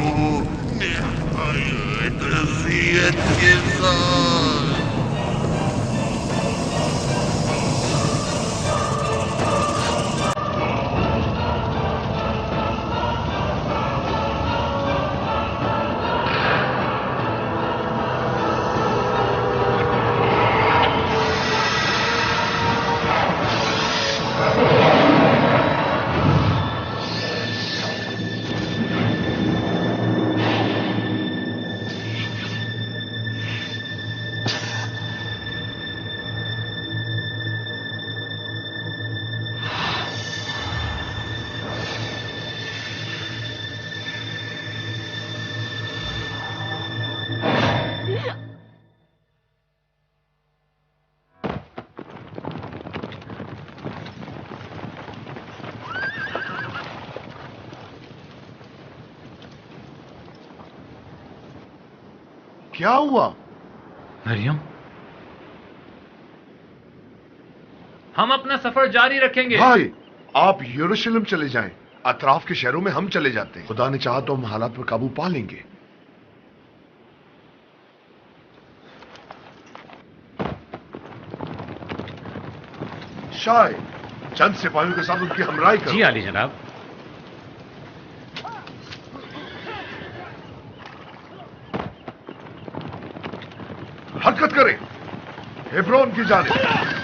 निहायत रज़ियत के साथ। क्या हुआ? मरियम, हम अपना सफर जारी रखेंगे। भाई, आप यरूशलेम चले जाएं। अतराफ के शहरों में हम चले जाते हैं। खुदा ने चाहा तो हम हालात पर काबू पा लेंगे। शाय, चंद सिपाहियों के साथ उनकी हमराई करो। जी आली जनाब। हरकत करें, हेब्रोन की जानिब।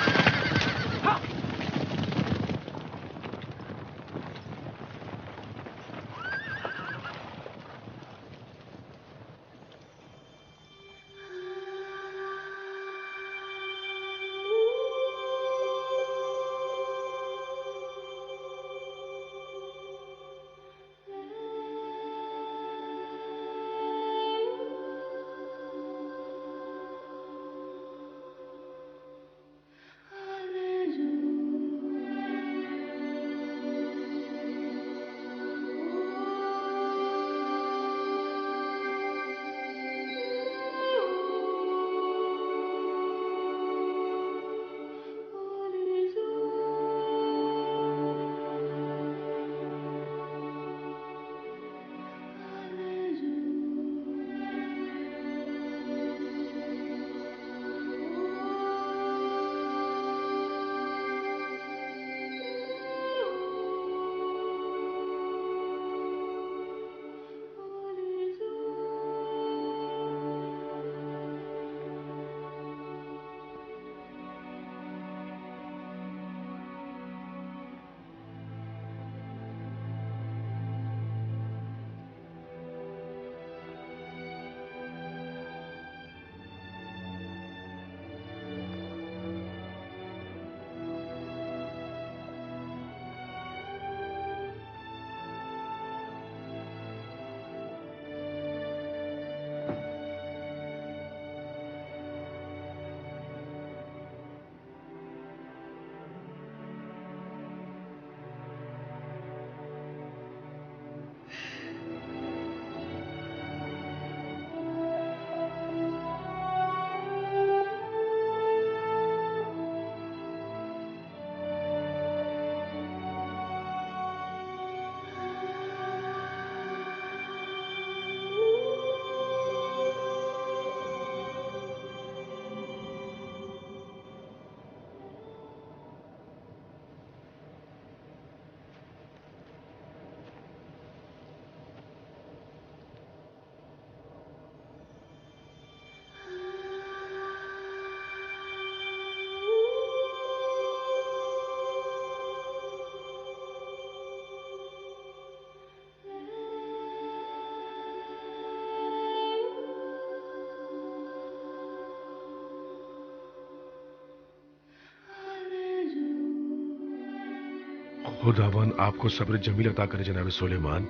खुदावन आपको सब्र जमील अता करे जनाब सुलेमान।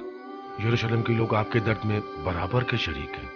यरूशलेम के लोग आपके दर्द में बराबर के शरीक हैं।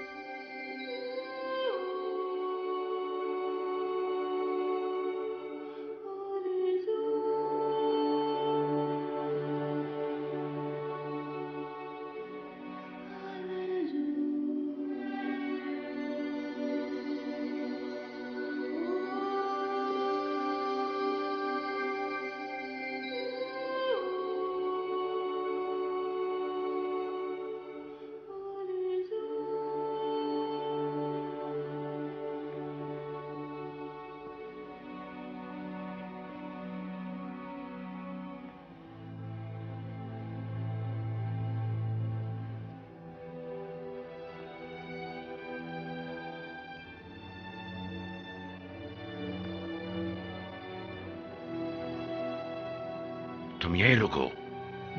तुम यही लोग हो?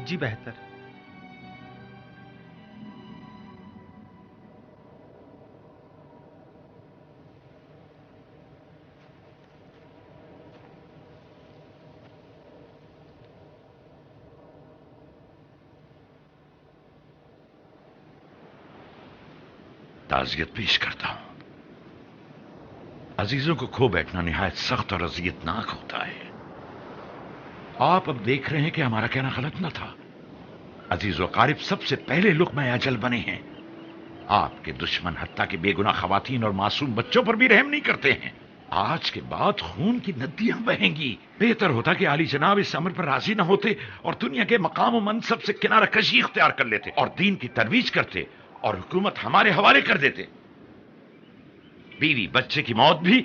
जी बेहतर। ताज़ियत पेश करता हूं। अजीजों को खो बैठना निहायत सख्त और अजियतनाक होता है। आप अब देख रहे हैं कि हमारा कहना गलत न था। अजीज व कारिब सबसे पहले लुक़्मा अजल बने हैं। आपके दुश्मन हत्ता के बेगुनाह खवातीन और मासूम बच्चों पर भी रहम नहीं करते हैं। आज के बाद खून की नदियां बहेंगी। बेहतर होता कि आली जनाब इस अमर पर राजी न होते और दुनिया के मकाम व मनसब से किनारा कशी इख्तियार कर लेते और दीन की तरवीज करते और हुकूमत हमारे हवाले कर देते। बीवी बच्चे की मौत भी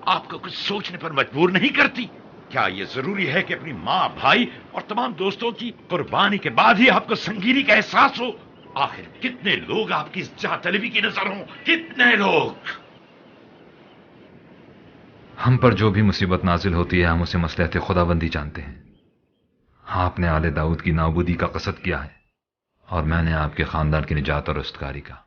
आपको कुछ सोचने पर मजबूर नहीं करती? क्या यह जरूरी है कि अपनी माँ, भाई और तमाम दोस्तों की कुर्बानी के बाद ही आपको संगीनी का एहसास हो? आखिर कितने लोग आपकी इस जातलबी की नजर हों? कितने लोग? हम पर जो भी मुसीबत नाजिल होती है हम उसे मसलहत खुदाबंदी जानते हैं। आपने आले दाऊद की नाबूदी का कसद किया है और मैंने आपके खानदान की निजात और रुस्तगारी का।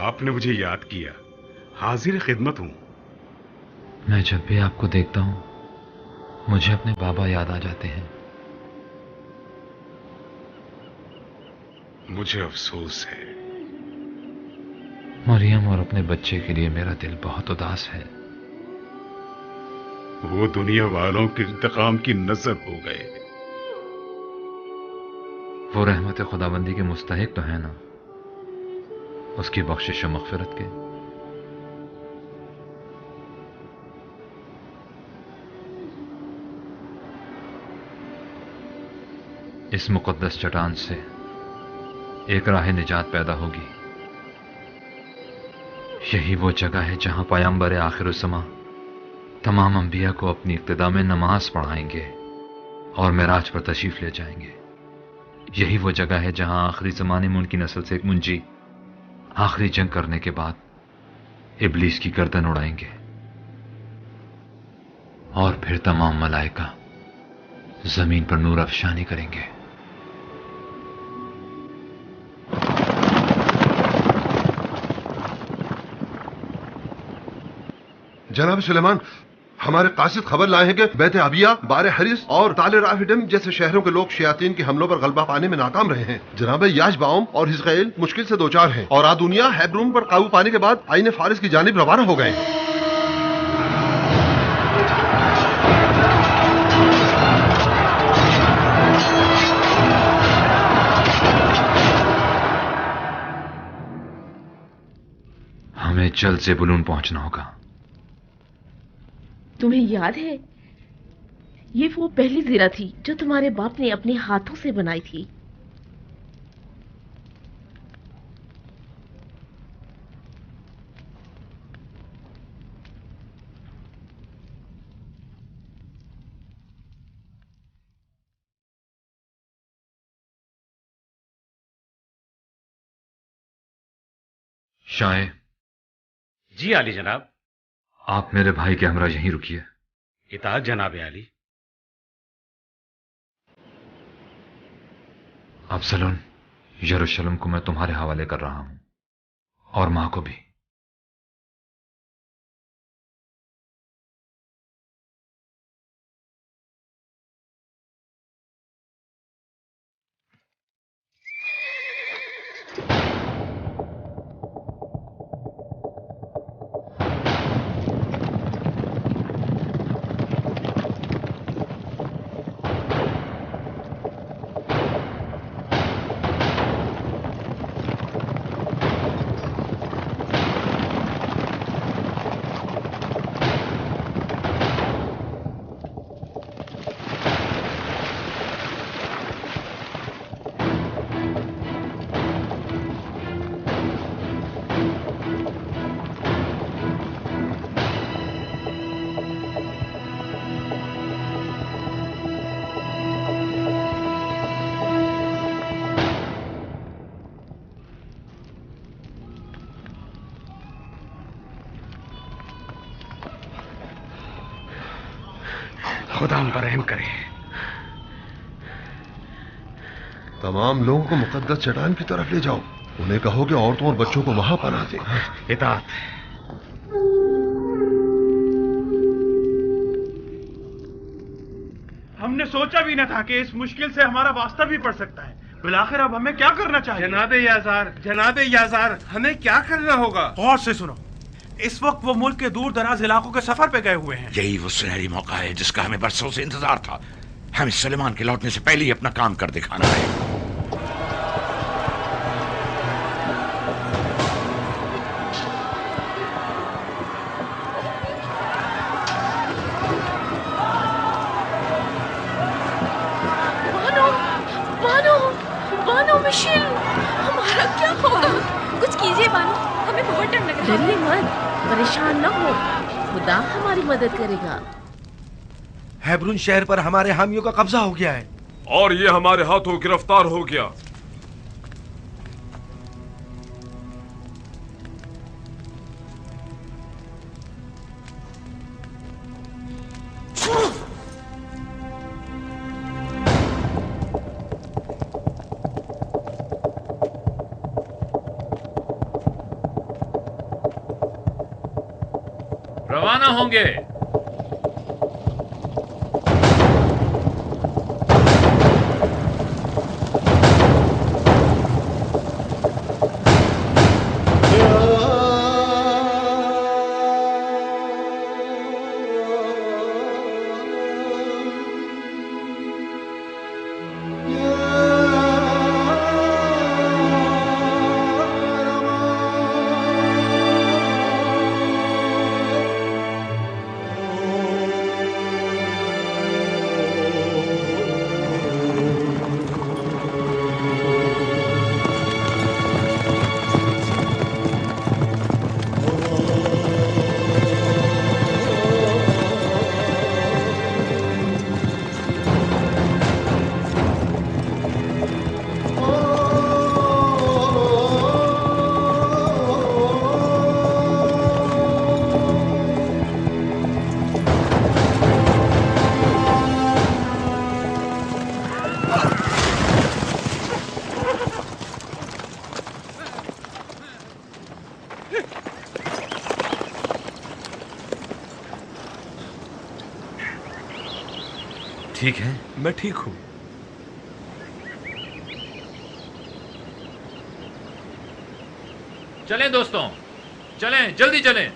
आपने मुझे याद किया। हाजिर खिदमत हूं। मैं जब भी आपको देखता हूं मुझे अपने बाबा याद आ जाते हैं। मुझे अफसोस है। मरियम और अपने बच्चे के लिए मेरा दिल बहुत उदास है। वो दुनिया वालों के इंतकाम की नजर हो गए। वो रहमत खुदाबंदी के मुस्तहिक तो है ना, उसकी बख्शिश और मग़फ़िरत के। इस मुक़द्दस चट्टान से एक राह निजात पैदा होगी। यही वो जगह है जहां पैगंबर आखिरुज़्ज़मा तमाम अंबिया को अपनी इक्तिदा में नमाज पढ़ाएंगे और मेराज पर तशरीफ ले जाएंगे। यही वो जगह है जहां आखिरी ज़माने में उनकी नस्ल से एक मुंजी आखिरी जंग करने के बाद इब्लीस की गर्दन उड़ाएंगे और फिर तमाम मलाइका जमीन पर नूर अफशानी करेंगे। जनाब सुलेमान, हमारे कासिद खबर लाए हैं कि बैत अबिया, बार हरिस और ताल राफिडम जैसे शहरों के लोग शयातीन के हमलों पर गलबा पाने में नाकाम रहे हैं। जनाब याशबाउम और हिजकैल मुश्किल से दो चार हैं और आदुनिया हैब्रून पर काबू पाने के बाद आईने फारिस की जानिब रवाना हो गए हैं। हमें जल्द से बुलून पहुंचना होगा। तुम्हें याद है, ये वो पहली ज़ीरा थी जो तुम्हारे बाप ने अपने हाथों से बनाई थी। शाहे। जी आली जनाब। आप मेरे भाई के हमरा यहीं रुकिए। इताअत जनाब आली। अब्सलोम, यरूशलेम को मैं तुम्हारे हवाले कर रहा हूं और मां को भी। खुदा हम पर रहम करे। तमाम लोगों को मुकद्दस चट्टान की तरफ ले जाओ। उन्हें कहो कि औरतों और बच्चों को वहां पनाह दें। इताअत। हमने सोचा भी न था कि इस मुश्किल से हमारा वास्ता भी पड़ सकता है। बिलाखिर अब हमें क्या करना चाहिए? जनाबे याजार, हमें क्या करना होगा? गौर से सुनो। इस वक्त वो मुल्क के दूर दराज इलाकों के सफर पे गए हुए हैं। यही वो सुनहरी मौका है जिसका हमें बरसों से इंतजार था। हमें सुलेमान के लौटने से पहले ही अपना काम कर दिखाना है। बानो मिशेल, हमारा क्या होगा? कुछ कीजिए बानो, हमें बहुत डर लग रहा है। डरिए मत, परेशान न हो, खुदा हमारी मदद करेगा। हेब्रून शहर पर हमारे हामियों का कब्जा हो गया है और ये हमारे हाथों गिरफ्तार हो गया। रवाना होंगे। ठीक है? मैं ठीक हूं। चलें दोस्तों, चलें, जल्दी चलें।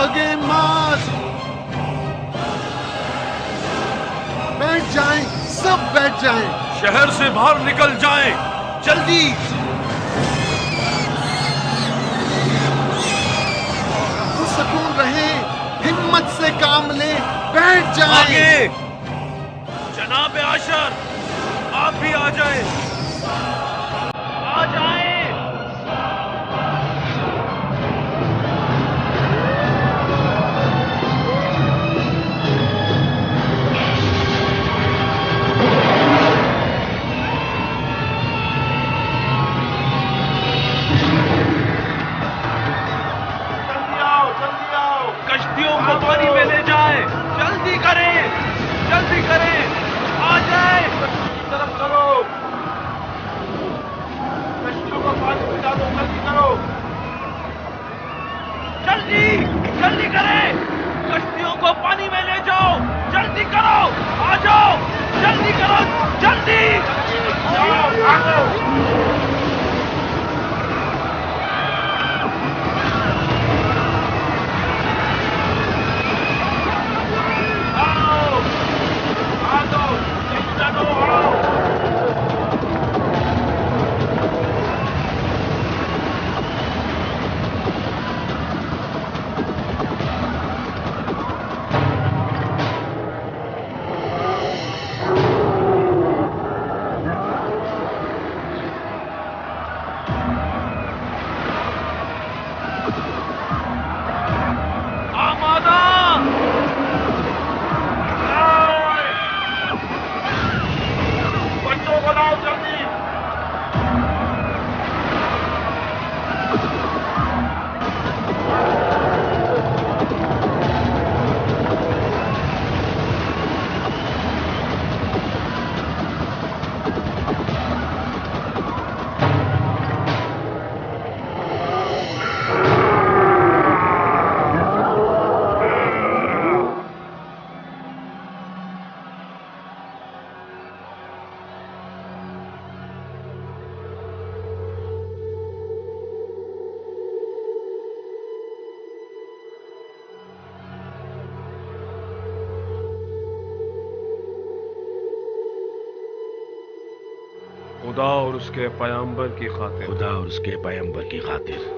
आगे मार्च। बैठ जाएं, सब बैठ जाएं। शहर से बाहर निकल जाएं, जल्दी। सुकून रहे, हिम्मत से काम ले, बैठ जाएं। आगे जनाब आशर, आप भी आ जाएं, आ जाएं। कश्तियों को पानी में ले जाए, जल्दी करें, जल्दी करें, आ जाए, तरफ चलो, कश्तियों को पानी में डालो, जल्दी करो, जल्दी जल्दी करें, कश्तियों को पानी में ले जाओ, जल्दी करो, आ जाओ, जल्दी करो, जल्दी खुदा और उसके पैगंबर की खातिर, खुदा और उसके पैगंबर की खातिर।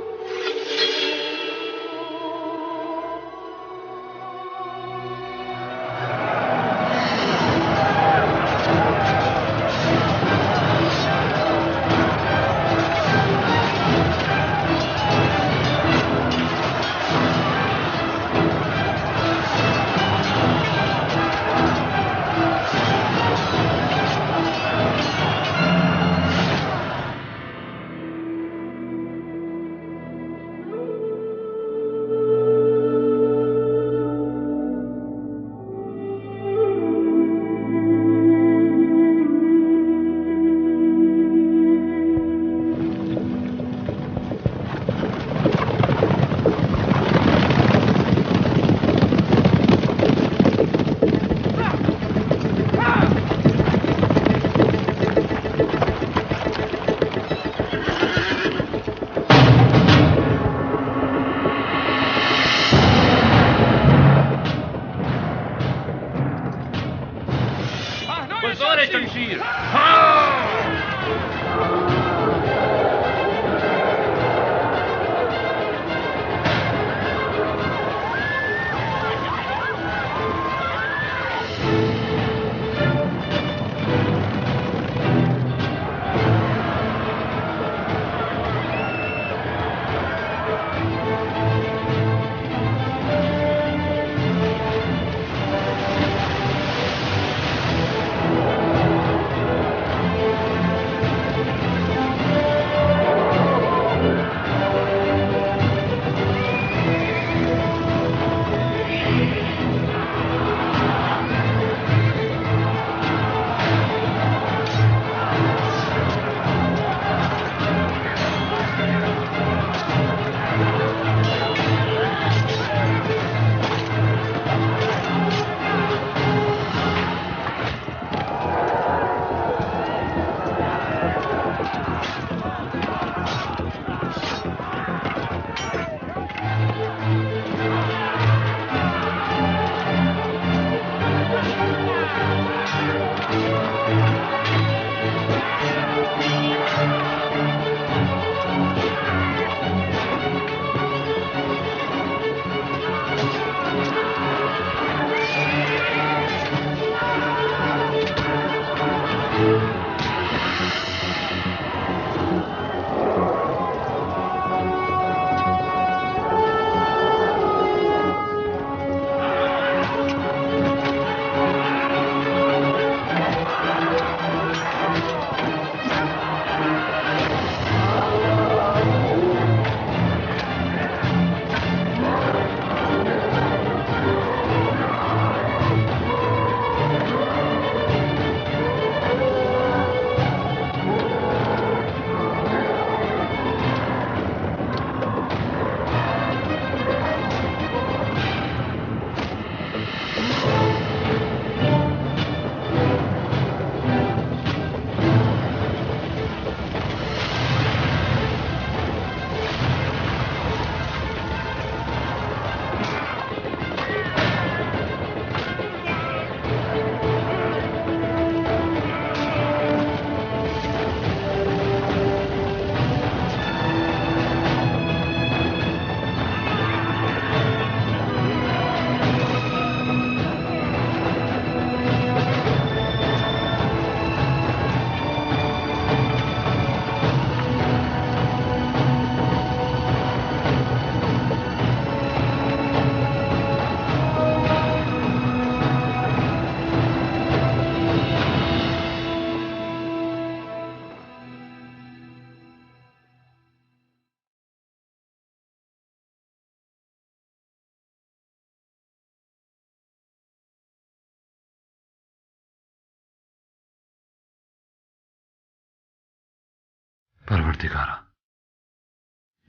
परवरदिगारा,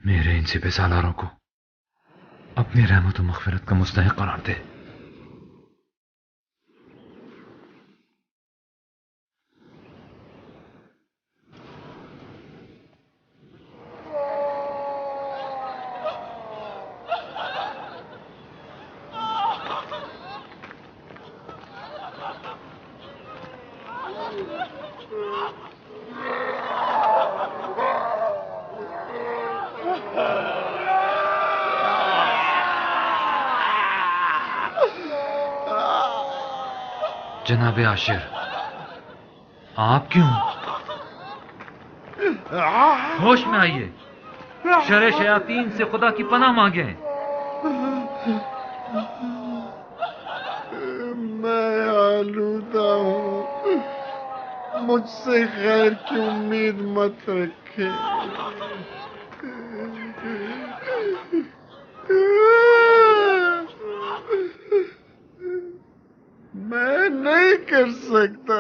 मेरे इन सिपह सालारों को अपनी रहमत और मग़फ़िरत का मुस्तहिक़ करार दे। जनाबे आशिर, आप क्यों? होश में आइए, शर शयातीन से खुदा की पनाह मांगे। मैं आलूदा हूँ, मुझसे खैर की उम्मीद मत रखे। मैं नहीं कर सकता।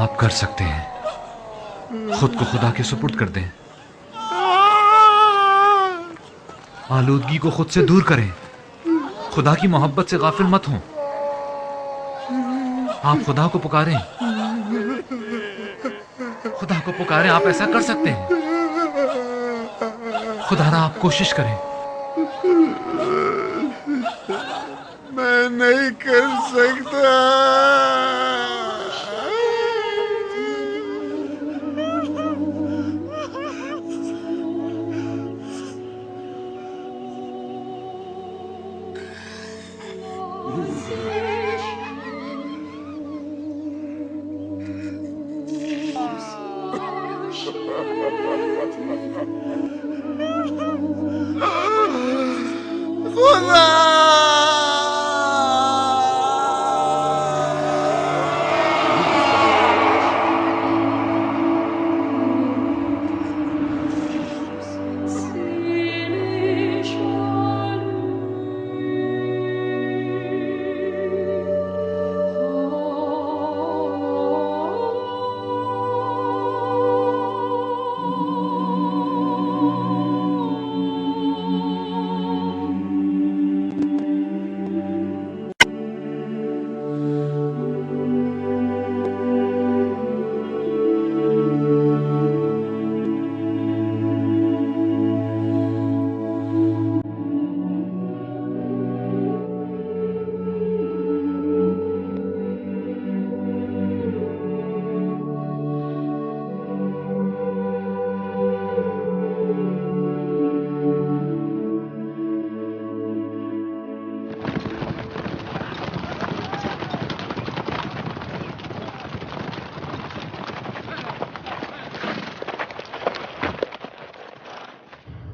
आप कर सकते हैं, खुद को खुदा के सुपुर्द कर दें, आलूदगी को खुद से दूर करें, खुदा की मोहब्बत से गाफिल मत हों। आप खुदा को पुकारें, खुदा को पुकारें, आप ऐसा कर सकते हैं। खुदारा आप कोशिश करें। मैं नहीं कर सकता।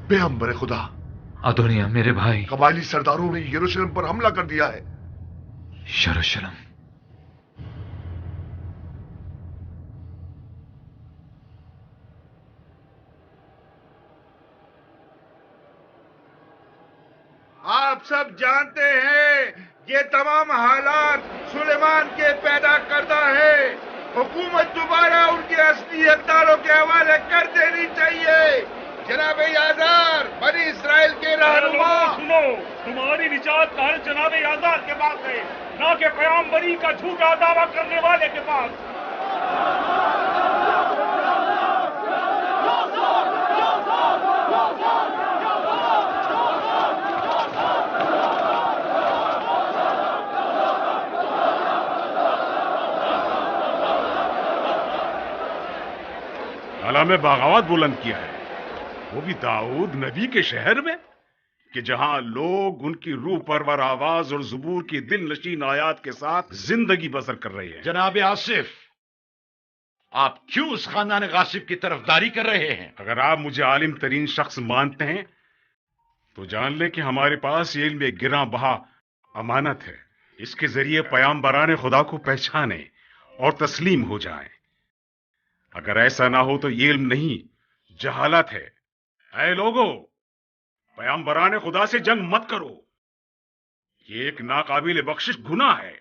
पैगंबर खुदा, अदोनिया मेरे भाई, कबायली सरदारों ने यरूशलेम पर हमला कर दिया है। यरूशलेम? आप सब जानते हैं ये तमाम हालात सुलेमान के पैदा करदा है। हुकूमत दोबारा उनके असली इख्तियारों के हवाले कर देनी चाहिए। जनाब याजार, बनी इस्राइल के रहनुमा, सुनो, तुम्हारी निजात का हल जनाब याजार के पास है, ना कि पैगंबरी का झूठा दावा करने वाले के पास। अला में बगावत बुलंद किया है, वो भी दाऊद नबी के शहर में, कि जहां लोग उनकी रूह परवर आवाज और ज़ुबूर की दिल नशीन आयात के साथ जिंदगी बसर कर रहे हैं। जनाब आसिफ, आप क्यों उस खानदान गासिब की तरफदारी कर रहे हैं? अगर आप मुझे आलिम तरीन शख्स मानते हैं तो जान लें कि हमारे पास ये इल्म गिरा बहा अमानत है। इसके जरिए पैगंबरान खुदा को पहचाने और तस्लीम हो जाएं। अगर ऐसा ना हो तो ये इल्म नहीं, जहालत है। ऐ लोगो, पैगंबरान खुदा से जंग मत करो, ये एक नाकाबिल बख्शिश गुनाह है।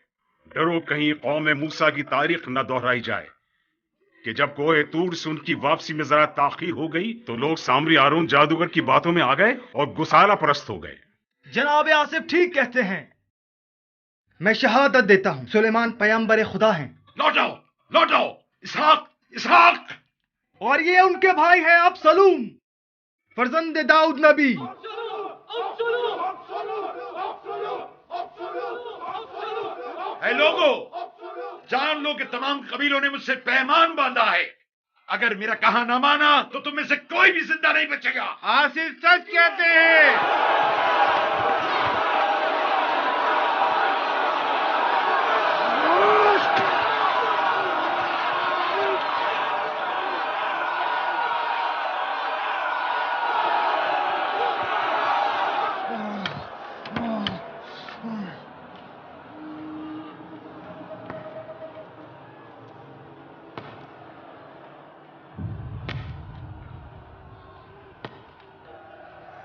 डरो कहीं कौम मूसा की तारीख न दोहराई जाए। कि जब कोहे तूर से उनकी वापसी में जरा ताखीर हो गई तो लोग सामरी हारून जादूगर की बातों में आ गए और गुसाला परस्त हो गए। जनाब आसिफ ठीक कहते हैं। मैं शहादत देता हूं सुलेमान पैगंबर खुदा हैं। लौटाओ इसहाक। और ये उनके भाई हैं अबसलूम फर्जंद दाऊद नबी। ऐ लोगों, जान लो कि तमाम कबीलों ने मुझसे पैमान बांधा है। अगर मेरा कहा ना माना तो तुम में से कोई भी जिंदा नहीं बचेगा। आसिफ सच कहते हैं।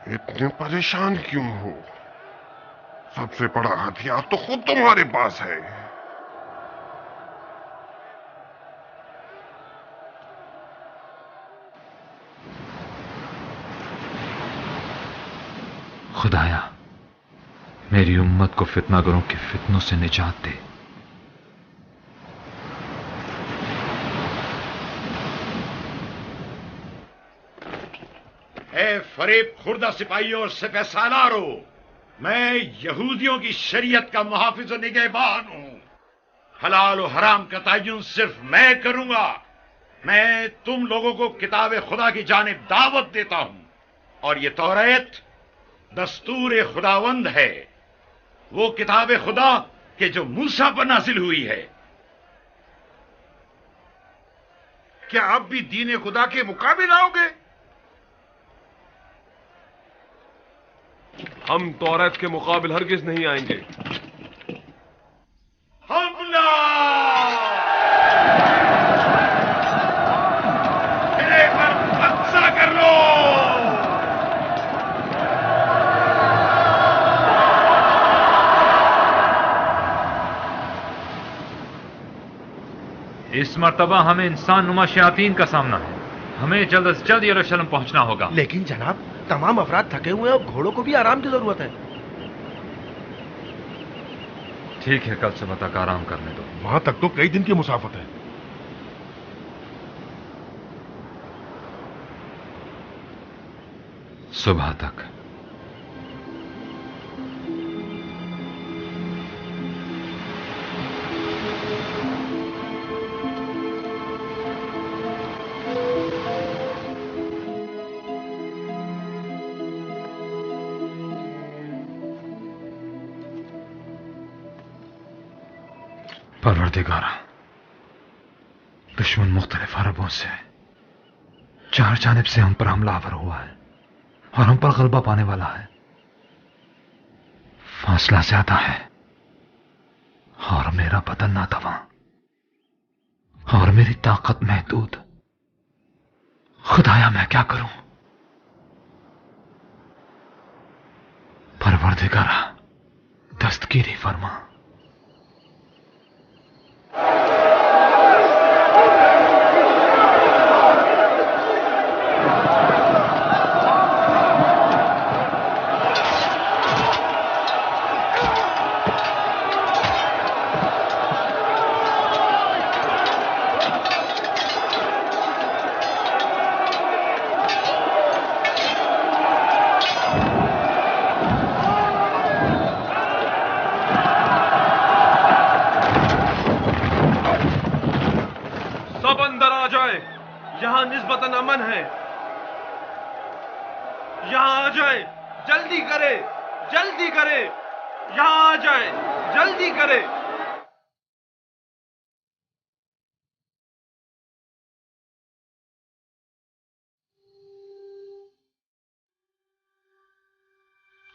इतने परेशान क्यों हो? सबसे बड़ा हथियार तो खुद तुम्हारे पास है। खुदाया, मेरी उम्मत को फितनागरों के फितनों से निजात दे। फरीब खुर्दा सिपाहियों और सिपह सालारों, मैं यहूदियों की शरीयत का मुहाफिज और निगहबान हूं। हलाल और हराम का तयन सिर्फ मैं करूंगा। मैं तुम लोगों को किताब खुदा की जानिब दावत देता हूं और ये तौरात दस्तूर खुदावंद है, वो किताब खुदा के जो मूसा पर नाजिल हुई है। क्या आप भी दीन खुदा के मुकाबिल आओगे? हम तौरात के मुकाबिल हरगिज नहीं आएंगे। हमला! मेरे पर कब्जा कर लो! इस मर्तबा हमें इंसान नुमा शयातीन का सामना है। हमें जल्द से जल्द यरूशलेम पहुंचना होगा। लेकिन जनाब, तमाम अफराद थके हुए हैं और घोड़ों को भी आराम की जरूरत है। ठीक है, कल सुबह तक आराम करने दो। वहां तक तो कई दिन की मुसाफत है। सुबह तक। परवरदिगारा, दुश्मन मुख्तलिफ अरबों से चार जानिब से हम पर हमलावर हुआ है और हम पर गलबा पाने वाला है। फासला ज्यादा है और मेरा बदन नातवा और मेरी ताकत महदूद। खुदाया, मैं क्या करूं? परवरदिगारा, दस्तगीरी फरमा। यहां निस्बतन अमन है। यहां आ जाए, जल्दी करे, जल्दी करे। यहां आ जाए, जल्दी करे।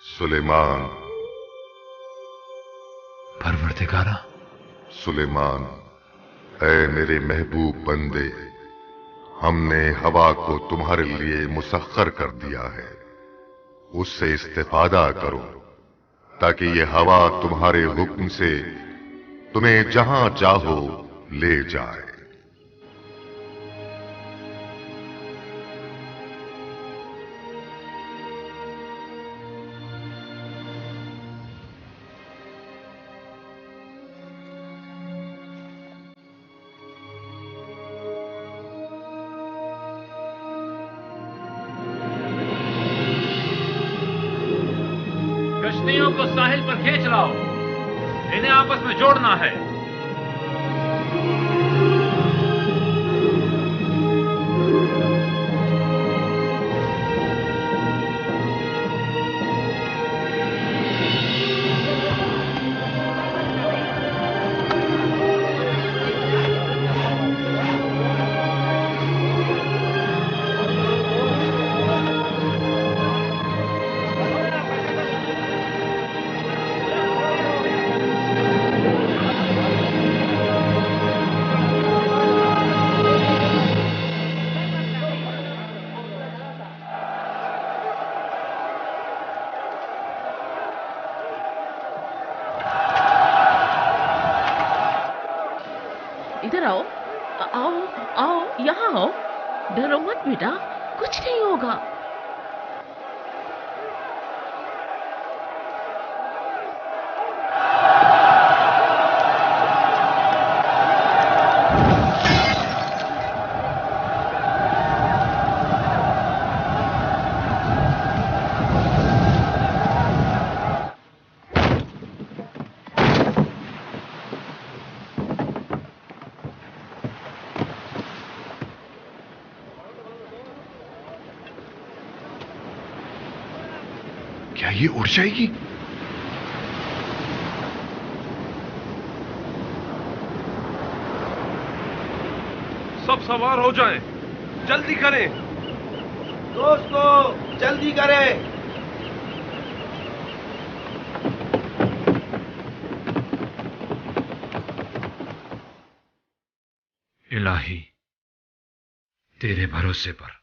सुलेमान। परवरदिगारा। सुलेमान, ऐ मेरे महबूब बंदे, हमने हवा को तुम्हारे लिए मुसख्खर कर दिया है। उससे इस्तेफादा करो ताकि ये हवा तुम्हारे हुक्म से तुम्हें जहां चाहो ले जाए। कश्तियों को साहिल पर खींच लाओ, इन्हें आपस में जोड़ना है। इधर आओ, आओ आओ, यहाँ आओ। डरो मत बेटा, कुछ नहीं होगा। क्या ये उड़ जाएगी? सब सवार हो जाएं, जल्दी करें। दोस्तों जल्दी करें। इलाही, तेरे भरोसे पर।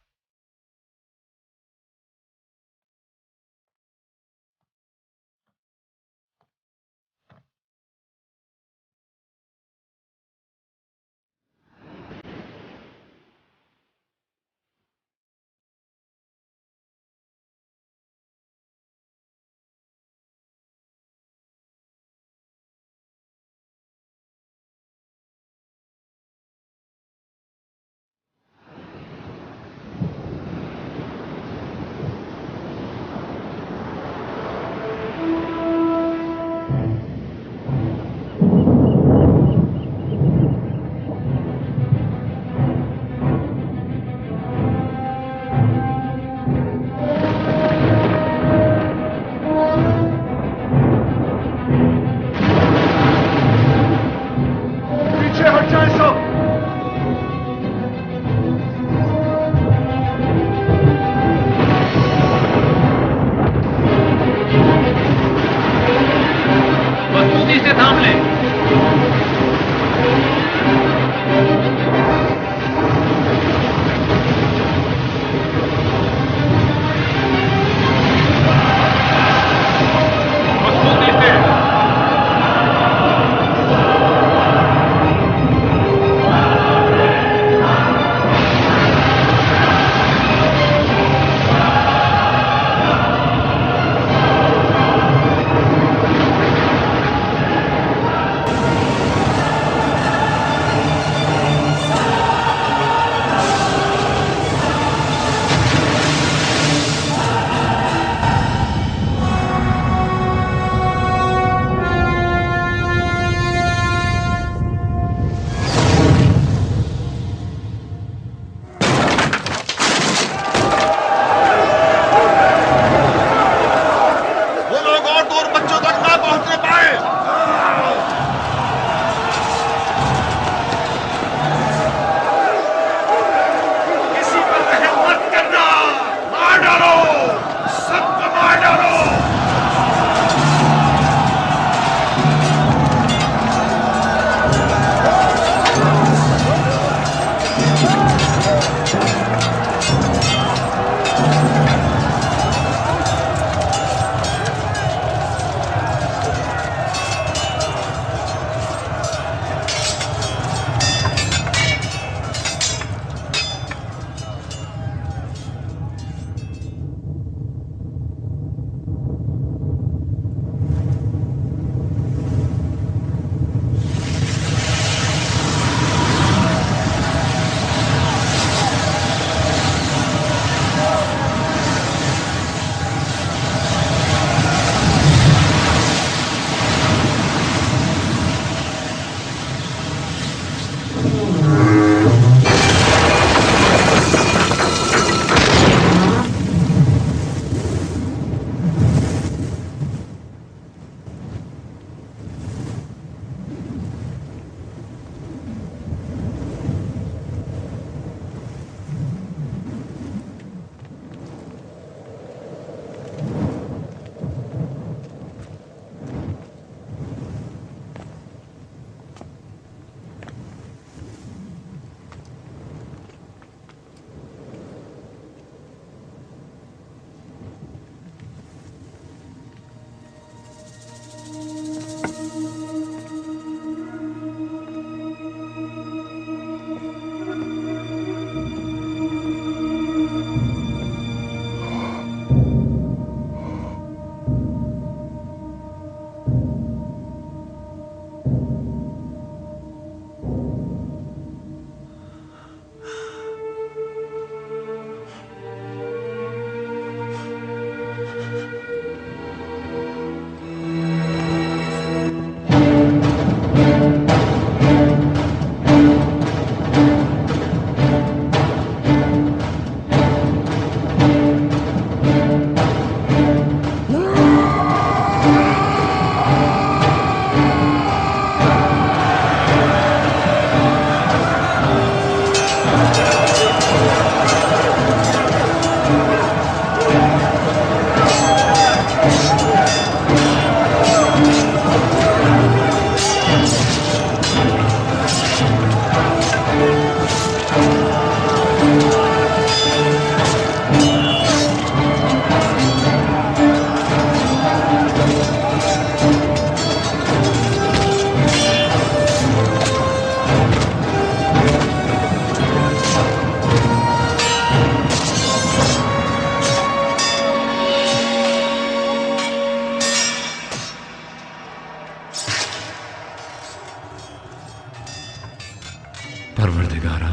परवरदिगारा,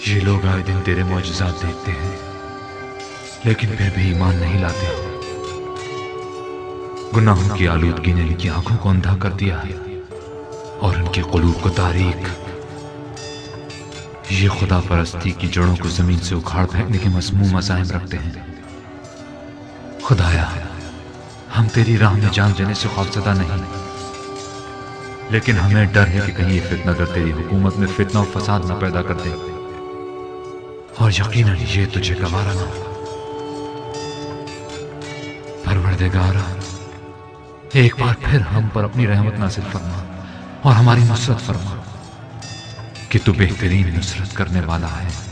ये लोग आए दिन तेरे मौजज़ात देखते हैं लेकिन फिर भी ईमान नहीं लाते। गुनाहों की आलूदगी ने इनकी आंखों को अंधा कर दिया है और इनके क़ुलूब को तारीक। ये खुदा परस्ती की जड़ों को जमीन से उखाड़ फेंकने के मसमूम अज़ाइम रखते हैं। खुदाया, हम तेरी राह में जान देने से खौफज़दा नहीं, लेकिन हमें डर है कि कहीं ये फितनागर तेरी हुकूमत में फितना और फसाद न पैदा कर दे, और यकीनन ये तुझे गवारा ना हो। परवरदिगारा, एक बार फिर हम पर अपनी रहमत नाज़िल फरमा और हमारी नुसरत फरमा कि तू बेहतरीन नुसरत करने वाला है।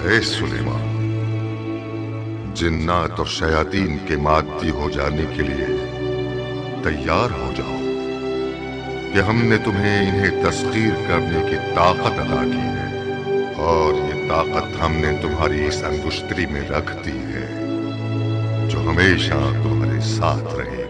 ए सुलेमान, जिन्नात और शयातीन के मादी हो जाने के लिए तैयार हो जाओ कि हमने तुम्हें इन्हें तस्खीर करने की ताकत अता की है, और ये ताकत हमने तुम्हारी इस अंगुश्तरी में रख दी है जो हमेशा तुम्हारे साथ रहेगी।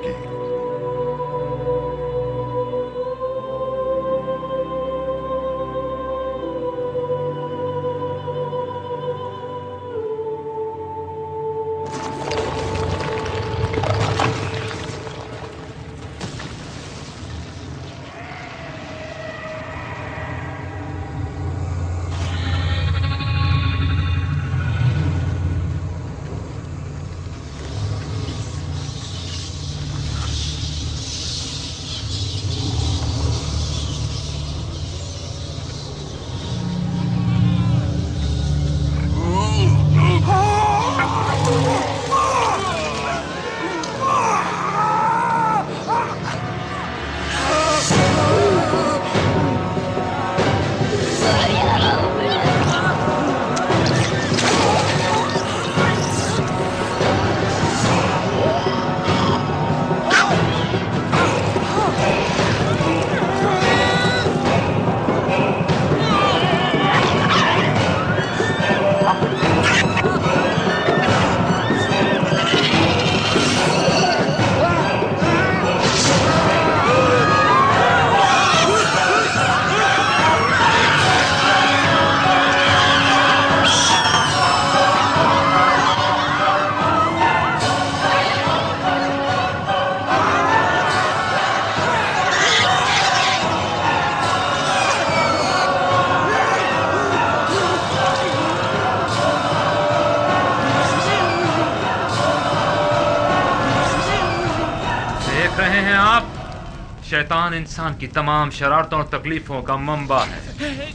शैतान इंसान की तमाम शरारतों और तकलीफों का मंबा है।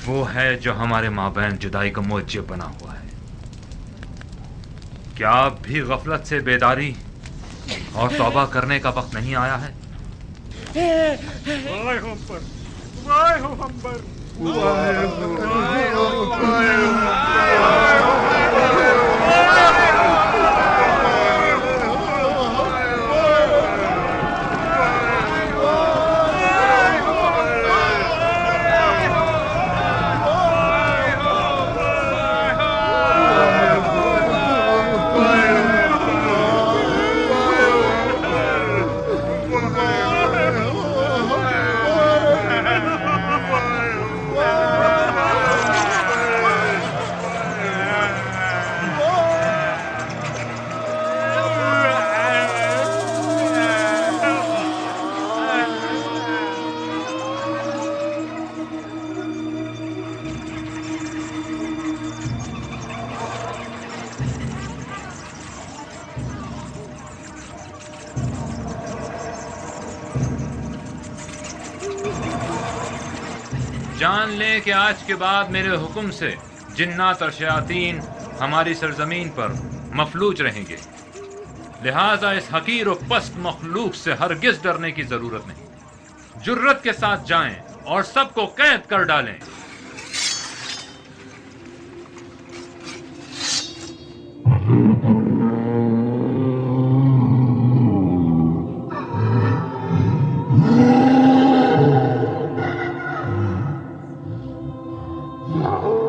वो है जो हमारे माबैन जुदाई का मूजिब बना हुआ है। क्या अब भी गफलत से बेदारी और तौबा करने का वक्त नहीं आया है? वाहे हम पर, वाहे हो हम पर, वाहे हो, वाहे हो। जान लें कि आज के बाद मेरे हुक्म से जिन्नात और शयातीन हमारी सरजमीन पर मफलूज रहेंगे। लिहाजा इस हकीर और पस्त मखलूक से हरगिज डरने की जरूरत नहीं। जुर्रत के साथ जाएं और सबको कैद कर डालें। Oh